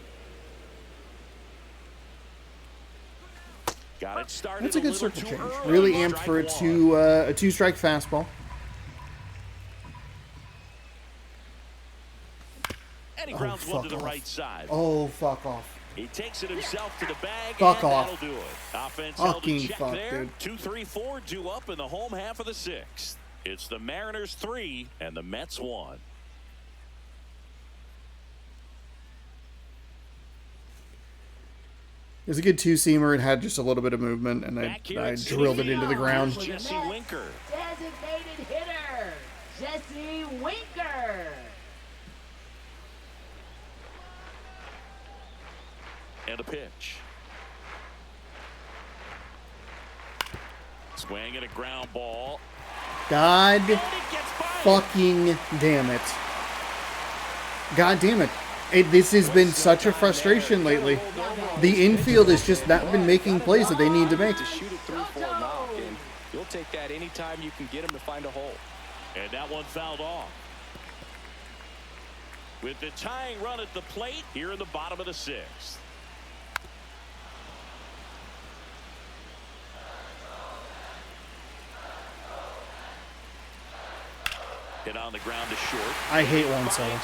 Got it started. That's a good little circle too change. early. Really amped for a Strike 1. two-strike fastball. And he Oh, grounds one to fuck the off. right side. Oh, fuck off. He takes it himself to the bag. Fuck and off. That'll do it. Offense held Fucking in check fuck, there. dude. 2, 3, 4 due up in the home half of the 6th. It's the Mariners 3 and the Mets 1. It was a good two-seamer. It had just a little bit of movement, and I drilled it into the ground. Jesse Winker. Designated hitter, Jesse Winker. And a pitch. Swing and a ground ball. God And it gets by. fucking damn it. God damn it. This has been such a frustration lately. The infield has just not been making plays that they need to make. To shoot it through for a knock, and you'll take that anytime you can get him to find a hole. And that one fouled off. With the tying run at the plate here in the bottom of the 6th. Hit on the ground to short. I hate one solo.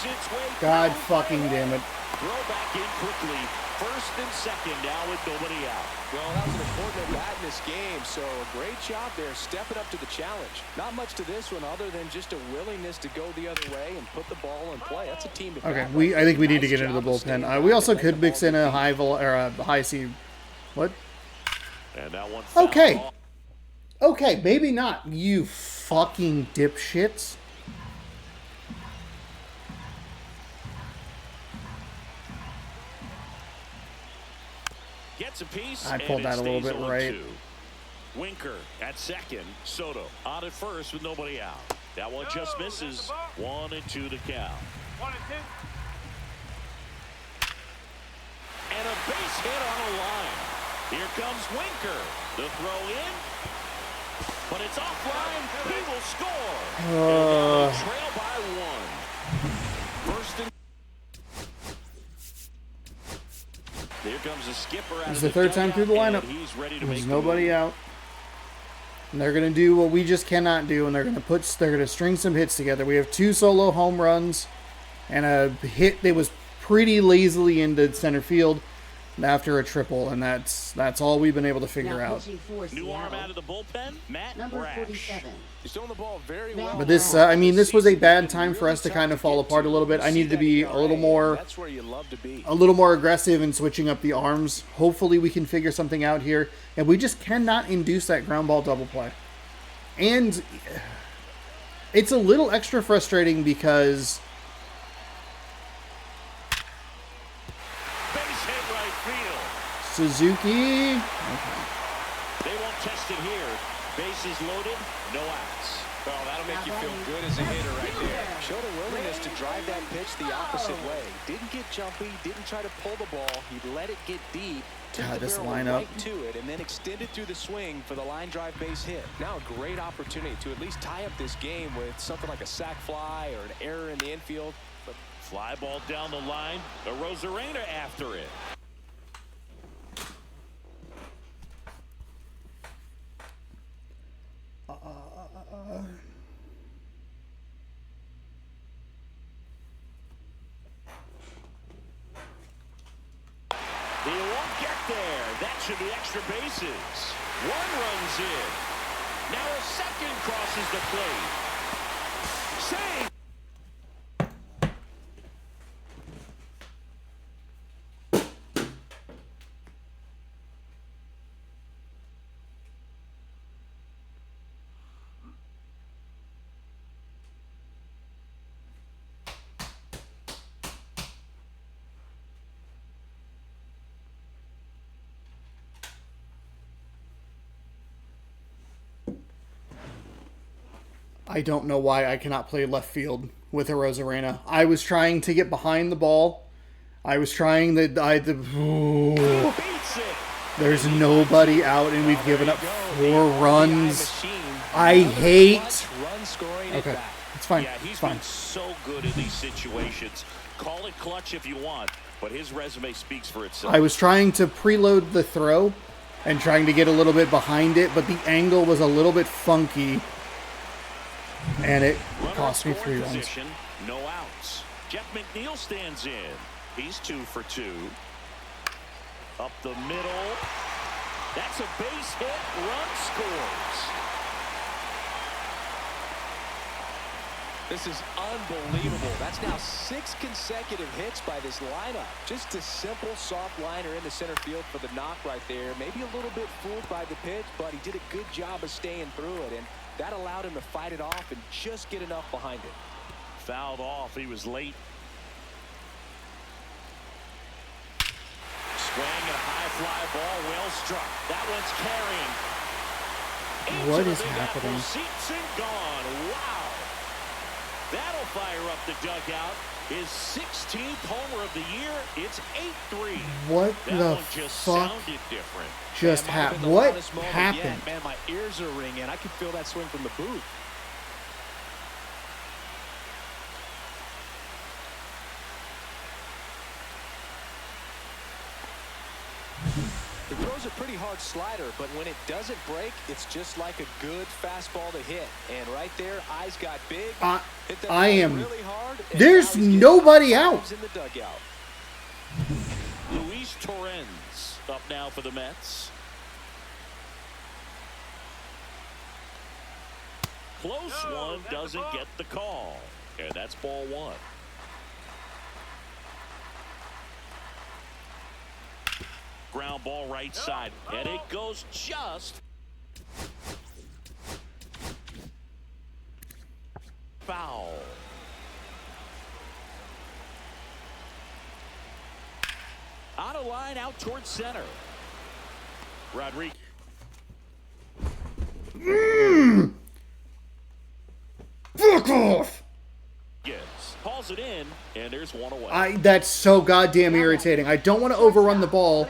God fucking damn it. Throw back in quickly. First and second now with nobody out. Well, that was an important at bat in this game, so a great job there stepping up to the challenge. Not much to this one other than just a willingness to go the other way and put the ball in play. That's a team. Okay, I think we need to get into the bullpen. We also could mix in a high C. What? And that one. Okay. Okay, maybe not. You fucking dipshits. Gets a piece. I pulled that a little bit right. Winker at second. Soto on at first with nobody out. That one just misses. 1-2 the count. 1-2. And a base hit on a line. Here comes Winker. The throw in. But it's offline. He will score. And trail by 1. First and here comes the skipper. It's the third time through the lineup. There's nobody out. And they're going to do what we just cannot do, and they're going to string some hits together. We have 2 solo home runs and a hit that was pretty lazily into center field after a triple, and that's all we've been able to figure out. New arm out of the bullpen, Matt Brash. He's throwing the ball very well. But this, I mean, this was a bad time for us to kind of fall apart a little bit. I needed to be a little more aggressive in switching up the arms. Hopefully we can figure something out here, and we just cannot induce that ground ball double play. And it's a little extra frustrating because Suzuki. Okay. They won't test it here. Bases loaded, no outs. Well, that'll make you feel good as a hitter right there. Showed a willingness to drive that pitch the opposite way. Didn't get jumpy, didn't try to pull the ball. He let it get deep. God, this lineup. Right to it, and then extended through the swing for the line drive base hit. Now a great opportunity to at least tie up this game with something like a sac fly or an error in the infield. But fly ball down the line. The Rosarena after it. He won't get there. That should be extra bases. 1 runs in. Now a second crosses the plate. Save. I don't know why I cannot play left field with a Rosarena. I was trying to get behind the ball. I was trying there's nobody out, and we've given up 4 runs. I hate. Okay, it's fine. Yeah, he's it's fine. been so good in these situations. Call it clutch if you want, but his resume speaks for itself. I was trying to preload the throw and trying to get a little bit behind it, but the angle was a little bit funky. And it cost me 3 runs. Position, no outs. Jeff McNeil stands in. He's 2 for 2. Up the middle. That's a base hit. Run scores. This is unbelievable. That's now 6 consecutive hits by this lineup. Just a simple soft liner in the center field for the knock right there. Maybe a little bit fooled by the pitch, but he did a good job of staying through it. And that allowed him to fight it off and just get enough behind it. Fouled off. He was late. Swing and a high fly ball. Well struck. That one's carrying. What is happening? Seats and gone. Wow. That'll fire up the dugout. His 16th homer of the year. It's 8-3. What that the one just fuck sounded different. just happened? What happened? Man, my ears are ringing. I could feel that swing from the booth. pretty hard slider, but when it doesn't break, it's just like a good fastball to hit. And right there, eyes got big. Hit that I am. really hard, There's nobody out. In the dugout. Luis Torrens up now for the Mets. Close one, doesn't get the call. And that's ball one. Ground ball right side. And it goes just foul. Out of line, out towards center. Rodriguez. Fuck off! Yes. Calls it in, and there's one away. That's so goddamn irritating. I don't want to overrun the ball,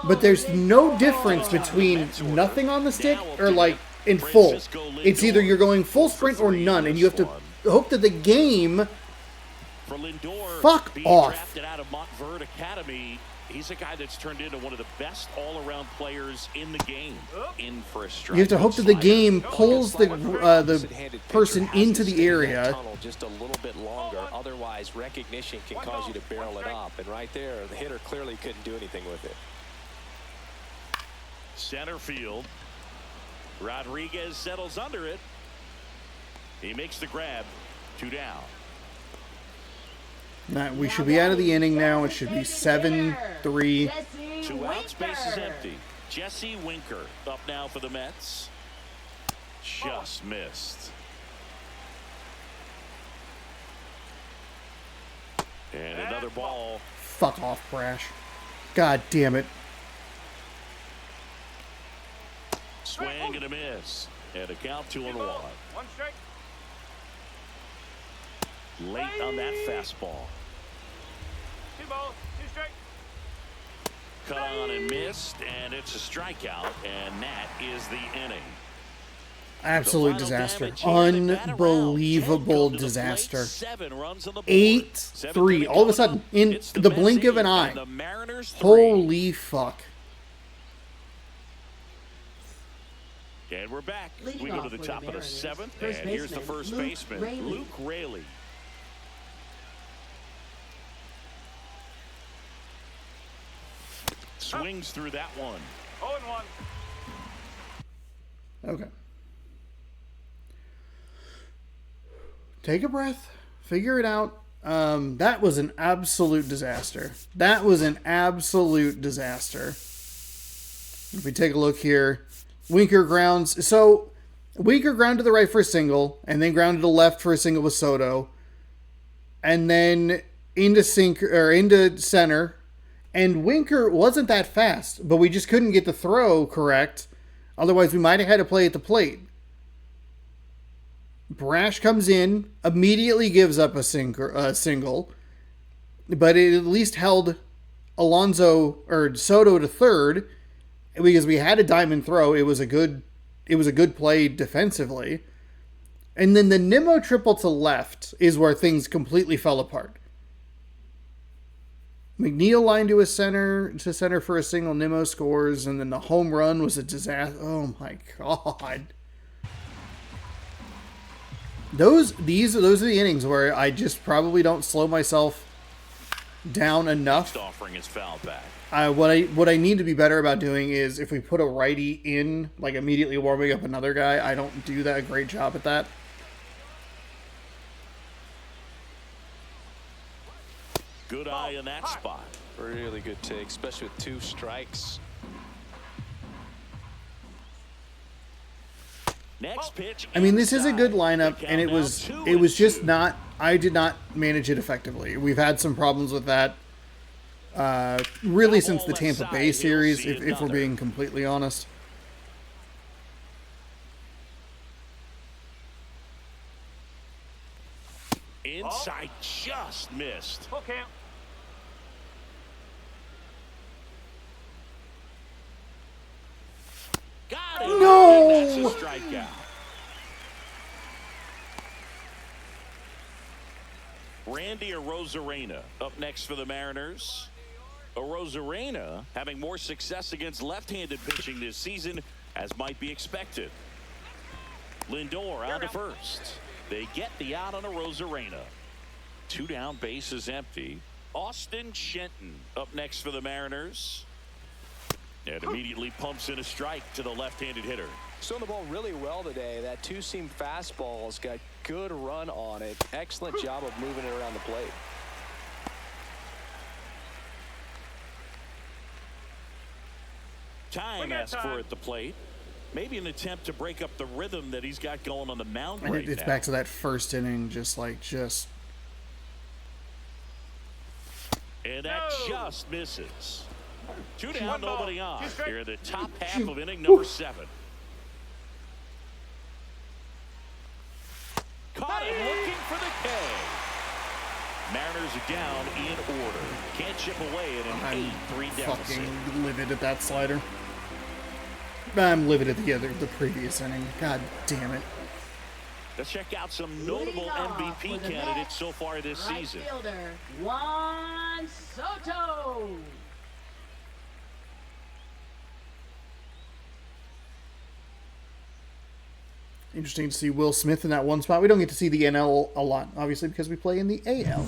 but there's no difference between nothing on the stick or like in full. It's either you're going full sprint or none, and you have to hope that the game. For Lindor, fuck being off. drafted out of Montverde Academy, he's a guy that's turned into one of the best all-around players in the game. In for a strike. You have to hope that the game pulls the person into the area. Just a little bit longer. Otherwise, recognition can cause you to barrel it up. And right there, the hitter clearly couldn't do anything with it. Center field. Rodriguez settles under it. He makes the grab. 2 down. We should be out of the inning now. It should be 7-3. 2 outs, base is empty. Jesse Winker up now for the Mets. Just missed. And another ball. Fuck off, Brash. God damn it. Swing and a miss. And a count 2-1. One strike. Late on that fastball. 2 balls, 2 strike. Cut on and missed, and it's a strikeout, and that is the inning. Absolute disaster. Unbelievable disaster. 8-3. All of a sudden, in the blink of an eye. Holy fuck. And we're back. We go to the top of the 7th, and here's the first baseman, Luke Raley. Swings through that one. 0-1. Okay. Take a breath. Figure it out. That was an absolute disaster. That was an absolute disaster. If we take a look here, Winker grounds. So Winker grounded to the right for a single, and then grounded to the left for a single with Soto, and then into center. And Winker wasn't that fast, but we just couldn't get the throw correct. Otherwise, we might have had to play at the plate. Brash comes in, immediately gives up a single, but it at least held Soto to third because we had a diamond throw. It was a good play defensively. And then the Nimmo triple to left is where things completely fell apart. McNeil lined to center for a single. Nimmo scores, and then the home run was a disaster. Oh my god! Those are the innings where I just probably don't slow myself down enough. Offering his foul back. What I need to be better about doing is if we put a righty in, like immediately warming up another guy. I don't do that a great job at that. Good eye in that spot. Really good take, especially with 2 strikes. Next pitch. I mean, this is a good lineup, and it was just not. I did not manage it effectively. We've had some problems with that, really since the Tampa Bay series, if we're being completely honest. Inside, just missed. Full count. Got it. No! And that's a strikeout. Randy Arozarena up next for the Mariners. Arozarena having more success against left-handed pitching this season, as might be expected. Lindor on to first. They get the out on Arozarena. 2 down, bases empty. Austin Shenton up next for the Mariners. And immediately pumps in a strike to the left-handed hitter. Throwing the ball really well today. That two-seam fastball's got good run on it. Excellent job of moving it around the plate. Time asked for at the plate. Maybe an attempt to break up the rhythm that he's got going on the mound And right it's now. back to that first inning, just. And that just misses. 2 down, One ball. nobody on. 2 strike. Here, the top half of inning number 7. Caught him looking for the K. Mariners are down in order. Can't chip away at an 8-3 deficit. Fucking livid at that slider. I'm livid at the previous inning. God damn it. Let's check out some notable MVP candidates so far this season. Right fielder, Juan Soto. Interesting to see Will Smith in that one spot. We don't get to see the NL a lot, obviously, because we play in the AL.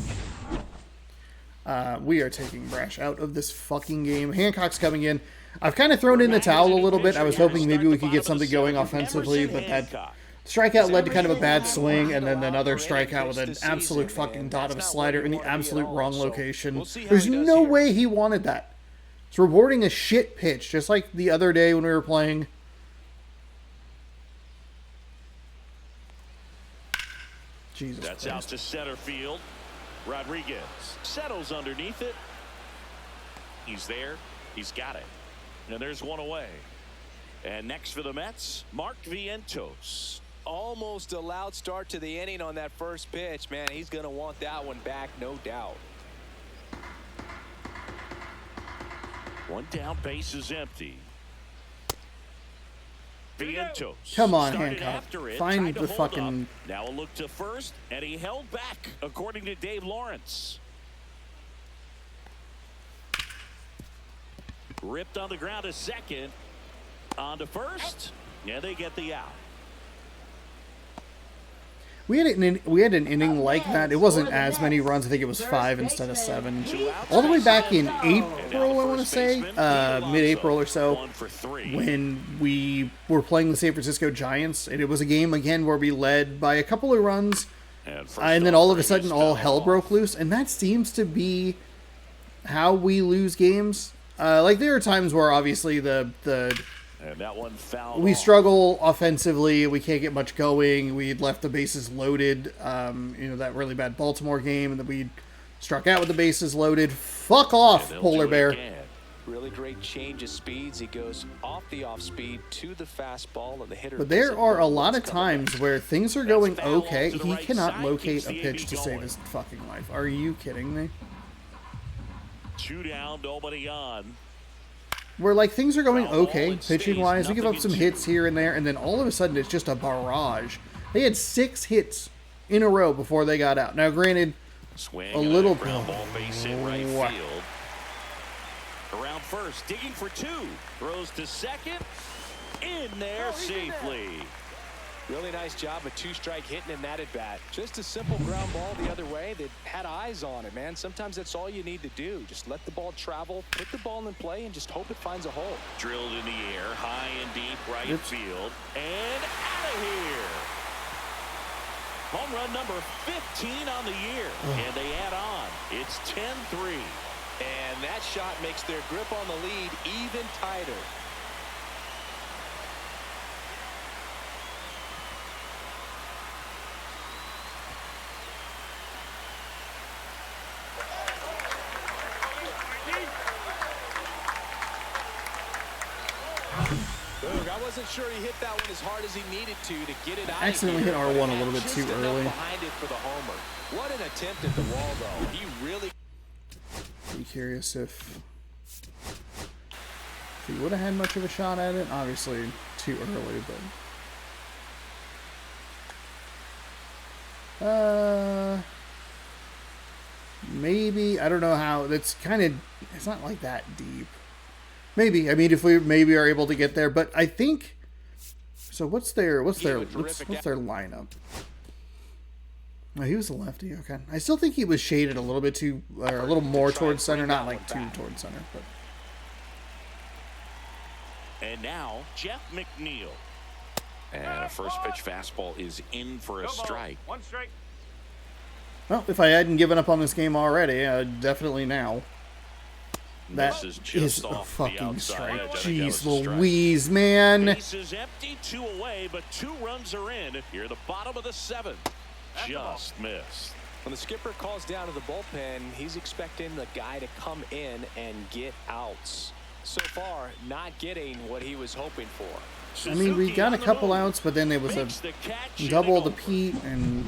We are taking Brash out of this fucking game. Hancock's coming in. I've kind of thrown in the towel a little bit. I was hoping maybe we could get something going offensively, but that strikeout led to kind of a bad swing, and then another strikeout with an absolute fucking dot of a slider in the absolute wrong location. There's no way he wanted that. It's rewarding a shit pitch, just like the other day when we were playing. Jesus That's Christ. out to center field. Rodriguez settles underneath it. He's there. He's got it. And there's one away. And next for the Mets, Mark Vientos. Almost a loud start to the inning on that first pitch. Man, he's going to want that one back, no doubt. 1 down, base is empty. Vientos. Come on, started Hancock. after it, Find tried to the hold fucking- up. Now a look to first, and he held back, according to Dave Lawrence. Ripped on the ground to second. On to first. Yeah, they get the out. We had an inning like that. It wasn't as many runs. I think it was 5 instead of 7. All the way back in April, I want to say, mid-April or so, 1 for 3. when we were playing the San Francisco Giants, and it was a game again where we led by a couple of runs, and then all of a sudden all hell broke loose, and that seems to be how we lose games. Like there are times where obviously And that one fouled we off. struggle offensively. We can't get much going. We left the bases loaded. That really bad Baltimore game, and then we struck out with the bases loaded. Fuck off, And they'll polar do it bear. again. Really great change of speeds. He goes off the off speed to the fastball, and the hitter. But there doesn't are know a lot what's of coming times where things are going foul off okay. to the He right cannot side, locate keeps a the pitch AB to save going. his fucking life. Are you kidding me? 2 down, nobody on. Where like things are going Foul ball, okay, it stays pitching wise. We give up some 0-2. hits here and there, and then all of a sudden it's just a barrage. They had 6 hits in a row before they got out. Now, granted, Swing a and little ground ball base hit right Whack. field. Around first, digging for 2. Throws to second. In there safely. Really nice job of 2-strike hitting in that at bat. Just a simple ground ball the other way that had eyes on it, man. Sometimes that's all you need to do. Just let the ball travel, put the ball in play, and just hope it finds a hole. Drilled in the air, high and deep right Oops. field. And out of here. Home run number 15 on the year. And they add on. It's 10-3. And that shot makes their grip on the lead even tighter. I wasn't sure he hit that one as hard as he needed to get it out. Accidentally hit R1 a little bit too early. Behind it for the homer. What an attempt at the wall, though. He really. be curious if he would have had much of a shot at it. Obviously, too early, but maybe, I don't know how. That's kind of It's not like that deep. Maybe. I mean, if we maybe are able to get there, but I think. So what's their lineup? Oh, he was a lefty. Okay, I still think he was shaded a little bit too, or a little more towards center, not like too towards center. But. And now Jeff McNeil. And a first pitch fastball is in for a strike. One strike. Well, if I hadn't given up on this game already, definitely now. That This is just is a off the fucking outside strike. edge. I think that Jeez was a strike. Louise, man. Bases empty, 2 away, but 2 runs are in. Here, the bottom of the 7th. Just missed. When the skipper calls down to the bullpen, he's expecting the guy to come in and get outs. So far, not getting what he was hoping for. I mean, we got a couple outs, but then there was a double the Pete, and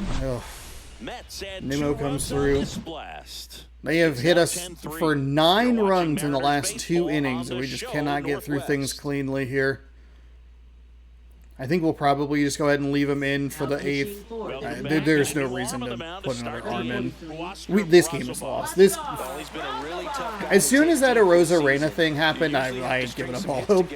Nimmo comes through. They have hit us for 9 runs in the last 2 innings, and we just cannot get through things cleanly here. I think we'll probably just go ahead and leave him in for the 8th. There's no reason to put another arm in. This game is lost. As soon as that Rosa Reyna thing happened, I had given up all hope.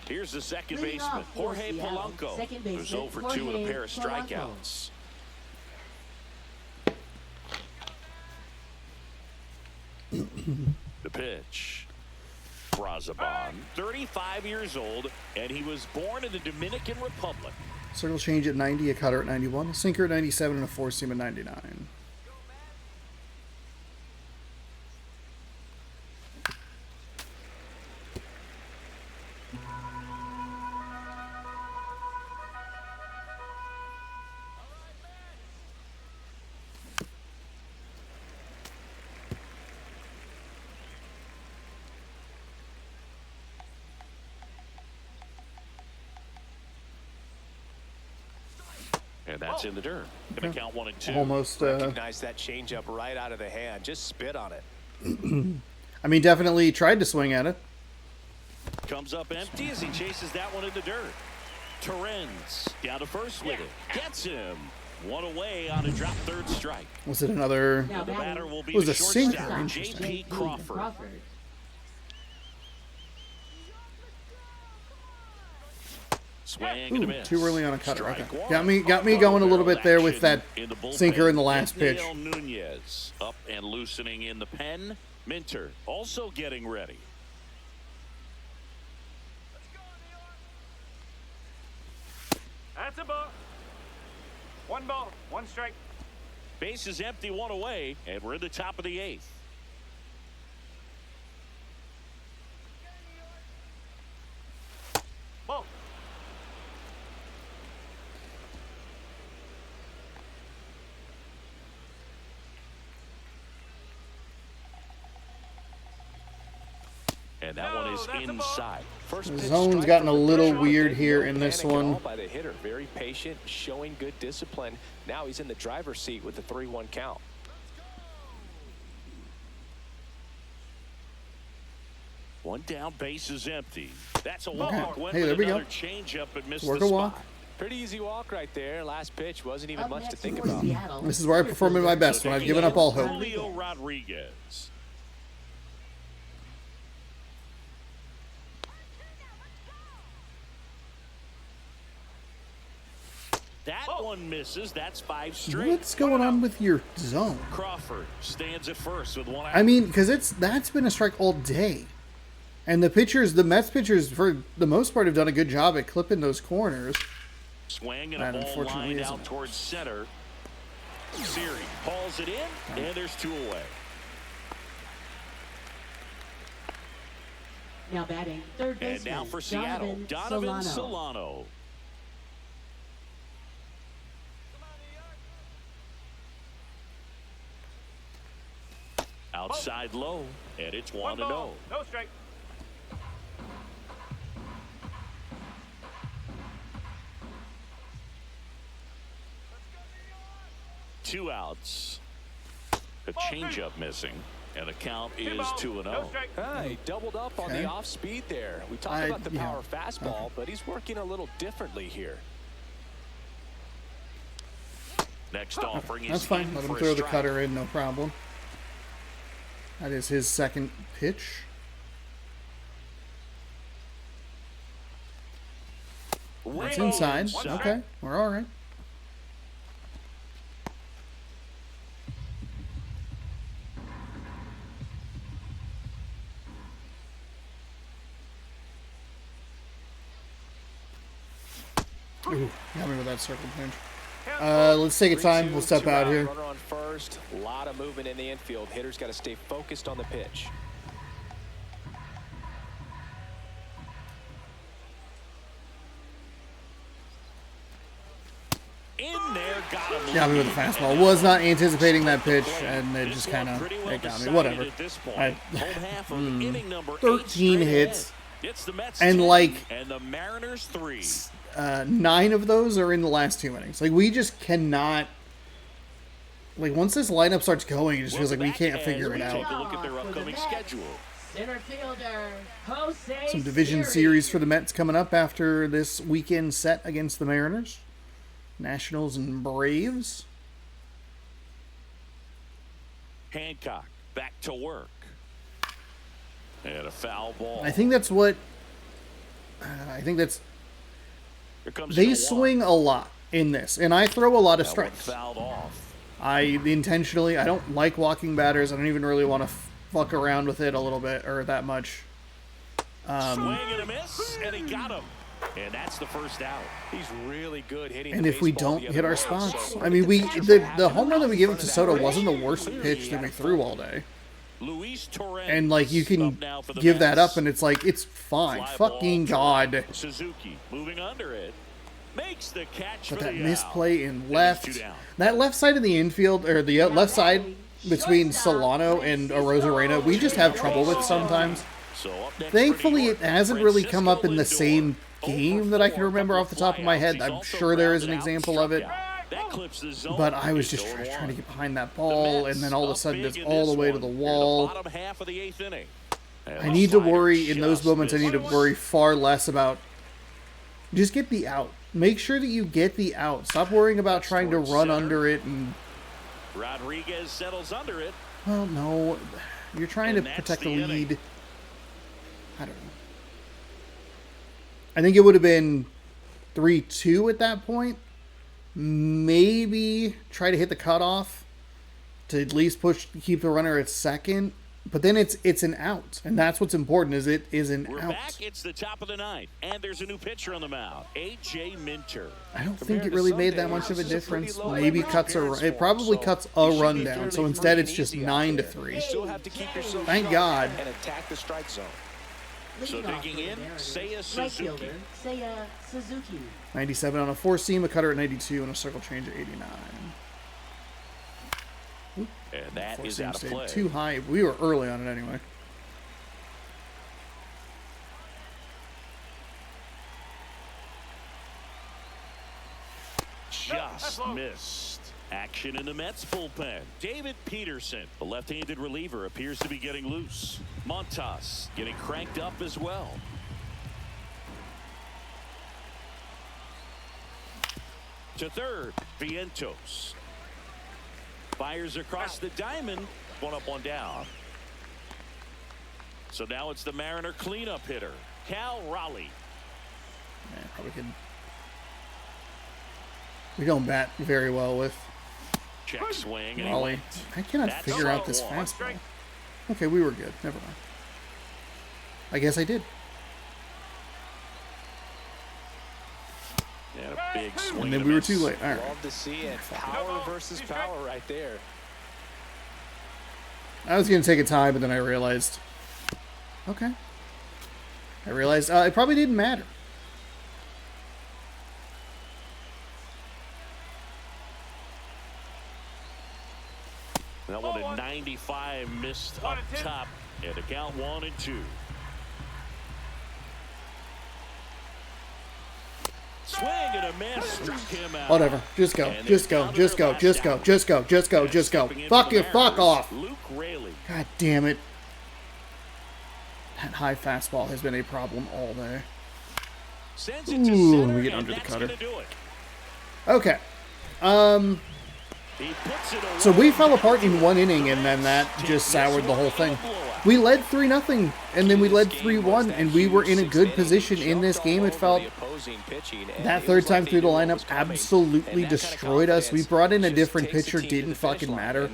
Here's the second baseman, Jorge Polanco, who's 0 for 2 with a pair of strikeouts. The pitch. Brazaban, 35 years old, and he was born in the Dominican Republic. Circle change at 90, a cutter at 91, a sinker at 97, and a four seam at 99. And that's in the dirt. Gonna count 1 and 2. Almost. Recognize that changeup right out of the hand. Just spit on it. I mean, definitely tried to swing at it. Comes up empty as he chases that one in the dirt. Torrens down to first with it. Gets him. 1 away on a drop third strike. Was it another? The batter will be Was the a sinker. shortstop, Interesting. J.P. Crawford. Swing and a miss. Too early on a cutter. Strike Okay. one. Got me going a little bit there with that In the bullpen. sinker in the last pitch. Dale Nunez up and loosening in the pen. Minter also getting ready. That's a ball. 1 ball, 1 strike. Base is empty, 1 away, and we're in the top of the 8th. Ball. And that one is inside. First The pitch zone's strike gotten a from the little pitcher. weird here No in this panic at all one. by the hitter. Very patient, showing good discipline. Now he's in the driver's seat with the 3-1 count. One down, base is empty. That's a Okay. walk. Went Hey, with there we go. another changeup and missed Work the a spot. walk. Pretty easy walk right there. Last pitch wasn't even Up much to next think for about. Seattle, This is where I perform at my best, when I've given up all hope. Julio Rodriguez. That one misses. That's 5 straight. What's going on with your zone? Crawford stands at first with 1 out. I mean, because that's been a strike all day. And the Mets pitchers, for the most part, have done a good job at clipping those corners. Swing and That a ball unfortunately lined isn't. out towards center. Siri hauls it in, and there's 2 away. Now batting third baseman. And now for Seattle, Donovan Solano. Outside low, and it's 1 1-0. ball, no strike. Two outs. A changeup missing, and the count is 2-0. No strike. He doubled up on Okay. the off speed there. We talked about the power fastball, but he's working a little differently here. Next offering That's is fine. in Let him for a throw the strike. cutter in, no problem. That is his second pitch. That's inside. Okay, we're all right. Ooh, got me with that circle pinch. Let's take a time. We'll step out here. Runner on first. A lot of movement in the infield. Hitters got to stay focused on the pitch. In there, got him. Got me with the fastball. Was not anticipating that pitch, and it just kind of it got me. Whatever. 13 hits, and like and the Mariners 3. 9 of those are in the last 2 innings. Like, we just cannot. Like, once this lineup starts going, it just feels like we can't figure it out. Take a look at their upcoming schedule. Center fielder, Jose Some division series for the Mets coming up after this weekend set against the Mariners. Nationals and Braves. Hancock back to work. And a foul ball. I think that's what. I think that's. Here comes They the swing a lot in this, and I throw a lot of That one strikes. fouled off. I intentionally, I don't like walking batters. I don't even really want to fuck around with it a little bit or that much. Swing and a miss, and he got him. And that's the first out. He's really good hitting. And the if we baseball don't the other hit our way. spots, So I mean, the home run that we gave him to Soto wasn't the worst pitch that we threw all day. Luis Torrens And like you can up now for the give that Mets. up, and it's like it's fine. Fly Fucking ball to god! Suzuki moving under it. Makes the catch But for that the misplay out. in And left, he's 2 down. that left side of the infield, or the left side between Solano and Rosarena, we just have trouble with sometimes. So up next for Thankfully, New it York, hasn't really come up Francisco in the Lindor. same game that I can 0 for remember 4, off the top of my head. He's I'm also sure there is an grounded out, example of it. struck out. That clips the zone. But I was just It's trying to 0-1. get behind that The ball, Mets and then all of a up sudden big it's in all the this way to one the here in wall. bottom half of the 8th inning. And I the need to slider worry, in those just moments, I need to missed. worry far less about just get the out. Make sure that you get the out. Stop worrying about trying to towards run center. under it. And Rodriguez settles under it. well, no, you're trying And to that's protect the the inning. lead. I don't know. I think it would have been 3-2 at that point. Maybe try to hit the cutoff to at least keep the runner at second. But then it's an out, and that's what's important. Is it is an We're out? back. It's the top of the 9th, and there's a new pitcher on the mound, A.J. Minter. I don't think Compared it to really some made that days, much of a this is a pretty difference. low Maybe leverage cuts appearance it for probably him, cuts so a he should run be down. fairly So free instead, and it's just easy out 9-3. You still have to keep yourself Thank sharp God. and attack the strike zone. So Leadoff digging for the in, Mariners, Seiya right Suzuki. fielder, Seiya Suzuki. 97 on a 4-seam, a cutter at 92, and a circle change at 89. And that is 4-seam out of stayed play. too high. We were early on it anyway. Just missed. Action in the Mets bullpen. David Peterson, the left-handed reliever, appears to be getting loose. Montas getting cranked up as well. To third, Vientos. Fires across the diamond. 1 up, 1 down. So now it's the Mariner cleanup hitter, Cal Raleigh. Yeah, probably could. We don't bat very well with Check swing. And he Raleigh. went. I cannot That's figure out this 0-1. fastball. Okay, we were good. Never mind. I guess I did. And a big swing. And then a we were miss. too late. All right. Love to see it. Power versus power right there. I was going to take a tie, but then I realized. Okay. I realized it probably didn't matter. That one at 95 missed up top. And a count 1-2. Swing and a miss. Struck him out. Whatever. Just go. And Just go. there's Just go. another Just go. last Just go. Just go. out. Just go. Stepping in Fuck for you. the Fuck Mariners, off. Luke Raley. God damn it. That high fastball has been a problem all day. Sends it to Ooh, center, we get and under the that's cutter. gonna do it. Okay. He puts it away. So we fell apart in one inning, and then that just soured the whole thing. We led 3-0, and then we led 3-1, and we were in a good position in this game. It felt that third time through the lineup absolutely destroyed us. We brought in a different pitcher, didn't fucking matter.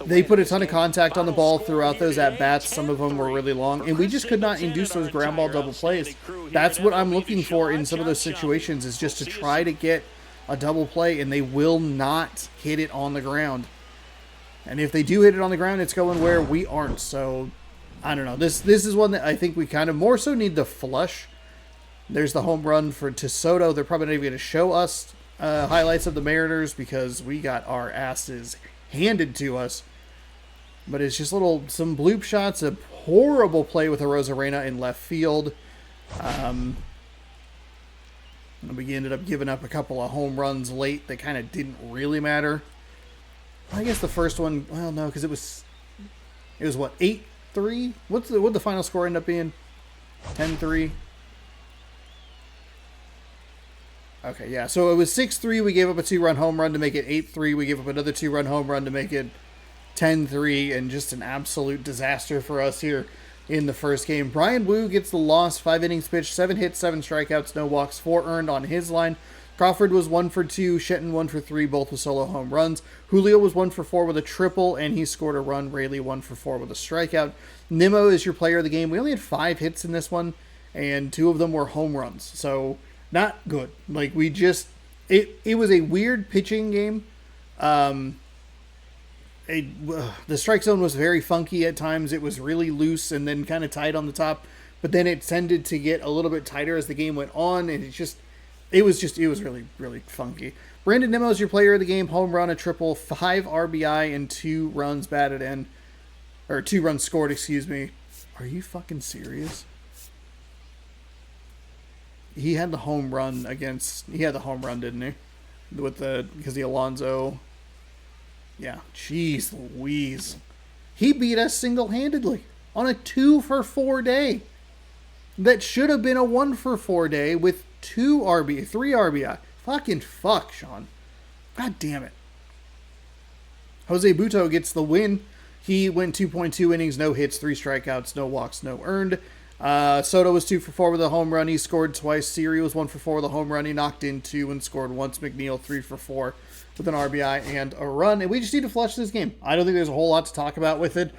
They put a ton of contact on the ball throughout those at-bats. Some of them were really long, and we just could not induce those ground ball double plays. That's what I'm looking for in some of those situations, is just to try to get a double play, and they will not hit it on the ground. And if they do hit it on the ground, it's going where we aren't. So, I don't know. This is one that I think we kind of more so need to flush. There's the home run to Soto. They're probably not even going to show us highlights of the Mariners because we got our asses handed to us. But it's just some bloop shots, a horrible play with a Rosarena in left field. We ended up giving up a couple of home runs late that kind of didn't really matter. I guess the first one, well, no, because it was what, 8-3? What'd the final score end up being? 10-3? Okay, yeah, so it was 6-3. We gave up a 2-run home run to make it 8-3. We gave up another 2-run home run to make it 10-3, and just an absolute disaster for us here in the first game. Brian Wu gets the loss, 5 innings pitched, 7 hits, 7 strikeouts, no walks, 4 earned on his line. Crawford was 1 for 2, Shetton 1 for 3, both with solo home runs. Julio was 1 for 4 with a triple, and he scored a run. Rayleigh 1 for 4 with a strikeout. Nimmo is your player of the game. We only had 5 hits in this one, and 2 of them were home runs. So, not good. Like, it was a weird pitching game. The strike zone was very funky at times. It was really loose and then kind of tight on the top, but then it tended to get a little bit tighter as the game went on, and it was really, really funky. Brandon Nimmo is your player of the game. Home run, a triple, 5 RBI, and 2 runs batted in, or 2 runs scored, excuse me. Are you fucking serious? He had the home run, didn't he? Because the Alonso. Yeah, jeez Louise. He beat us single-handedly on a 2-for-4 day. That should have been a 1-for-4 day with 3 RBI. Fucking fuck, Sean. God damn it. Jose Buto gets the win. He went 2.2 innings, no hits, 3 strikeouts, no walks, no earned. Soto was 2 for 4 with a home run. He scored twice. Siri was 1 for 4 with a home run. He knocked in 2 and scored once. McNeil 3 for 4 with an RBI and a run. And we just need to flush this game. I don't think there's a whole lot to talk about with it.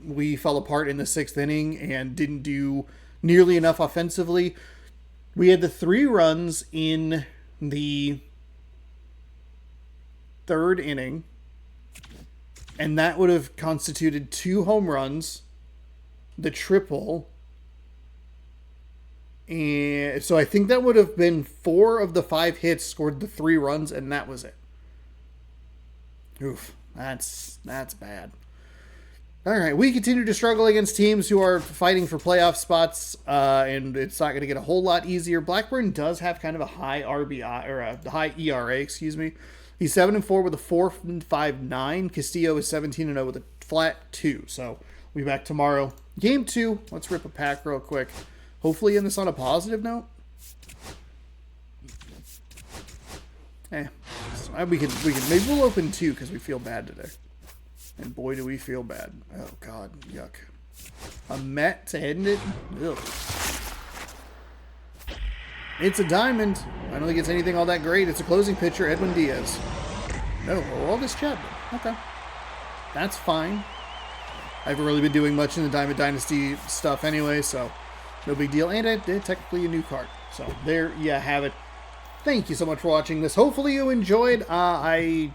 We fell apart in the 6th inning and didn't do nearly enough offensively. We had the 3 runs in the 3rd inning, and that would have constituted 2 home runs, the triple, and so I think that would have been 4 of the 5 hits scored the 3 runs, and that was it. Oof, that's bad. All right, we continue to struggle against teams who are fighting for playoff spots, and it's not going to get a whole lot easier. Blackburn does have kind of a high RBI, or a high ERA, excuse me. He's 7-4 with a 4.59. Castillo is 17-0 with a flat 2. So we'll be back tomorrow. Game 2. Let's rip a pack real quick. Hopefully end this on a positive note. We can maybe we'll open 2 because we feel bad today. And boy, do we feel bad. Oh, God. Yuck. A Met to end it? Ugh. It's a diamond. I don't think it's anything all that great. It's a closing pitcher, Edwin Diaz. No, Aroldis Chapman. Okay. That's fine. I haven't really been doing much in the Diamond Dynasty stuff anyway, so no big deal. And it did technically a new card. So there you have it. Thank you so much for watching this. Hopefully you enjoyed. I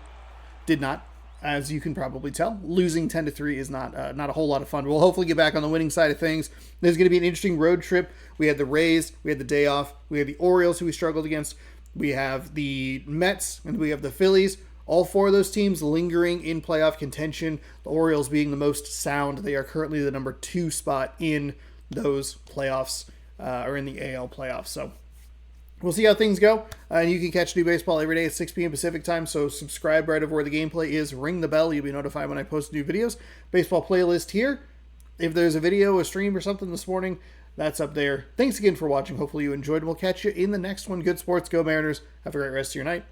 did not. As you can probably tell, losing 10-3 is not a whole lot of fun. We'll hopefully get back on the winning side of things. There's going to be an interesting road trip. We had the Rays, we had the day off, we had the Orioles, who we struggled against. We have the Mets, and we have the Phillies. All 4 of those teams lingering in playoff contention. The Orioles being the most sound. They are currently the number 2 spot in those playoffs, or in the AL playoffs. So we'll see how things go, and you can catch New Baseball every day at 6 p.m. Pacific time, so subscribe right over where the gameplay is. Ring the bell. You'll be notified when I post new videos. Baseball playlist here. If there's a video, a stream, or something this morning, that's up there. Thanks again for watching. Hopefully you enjoyed, and we'll catch you in the next one. Good sports. Go Mariners. Have a great rest of your night.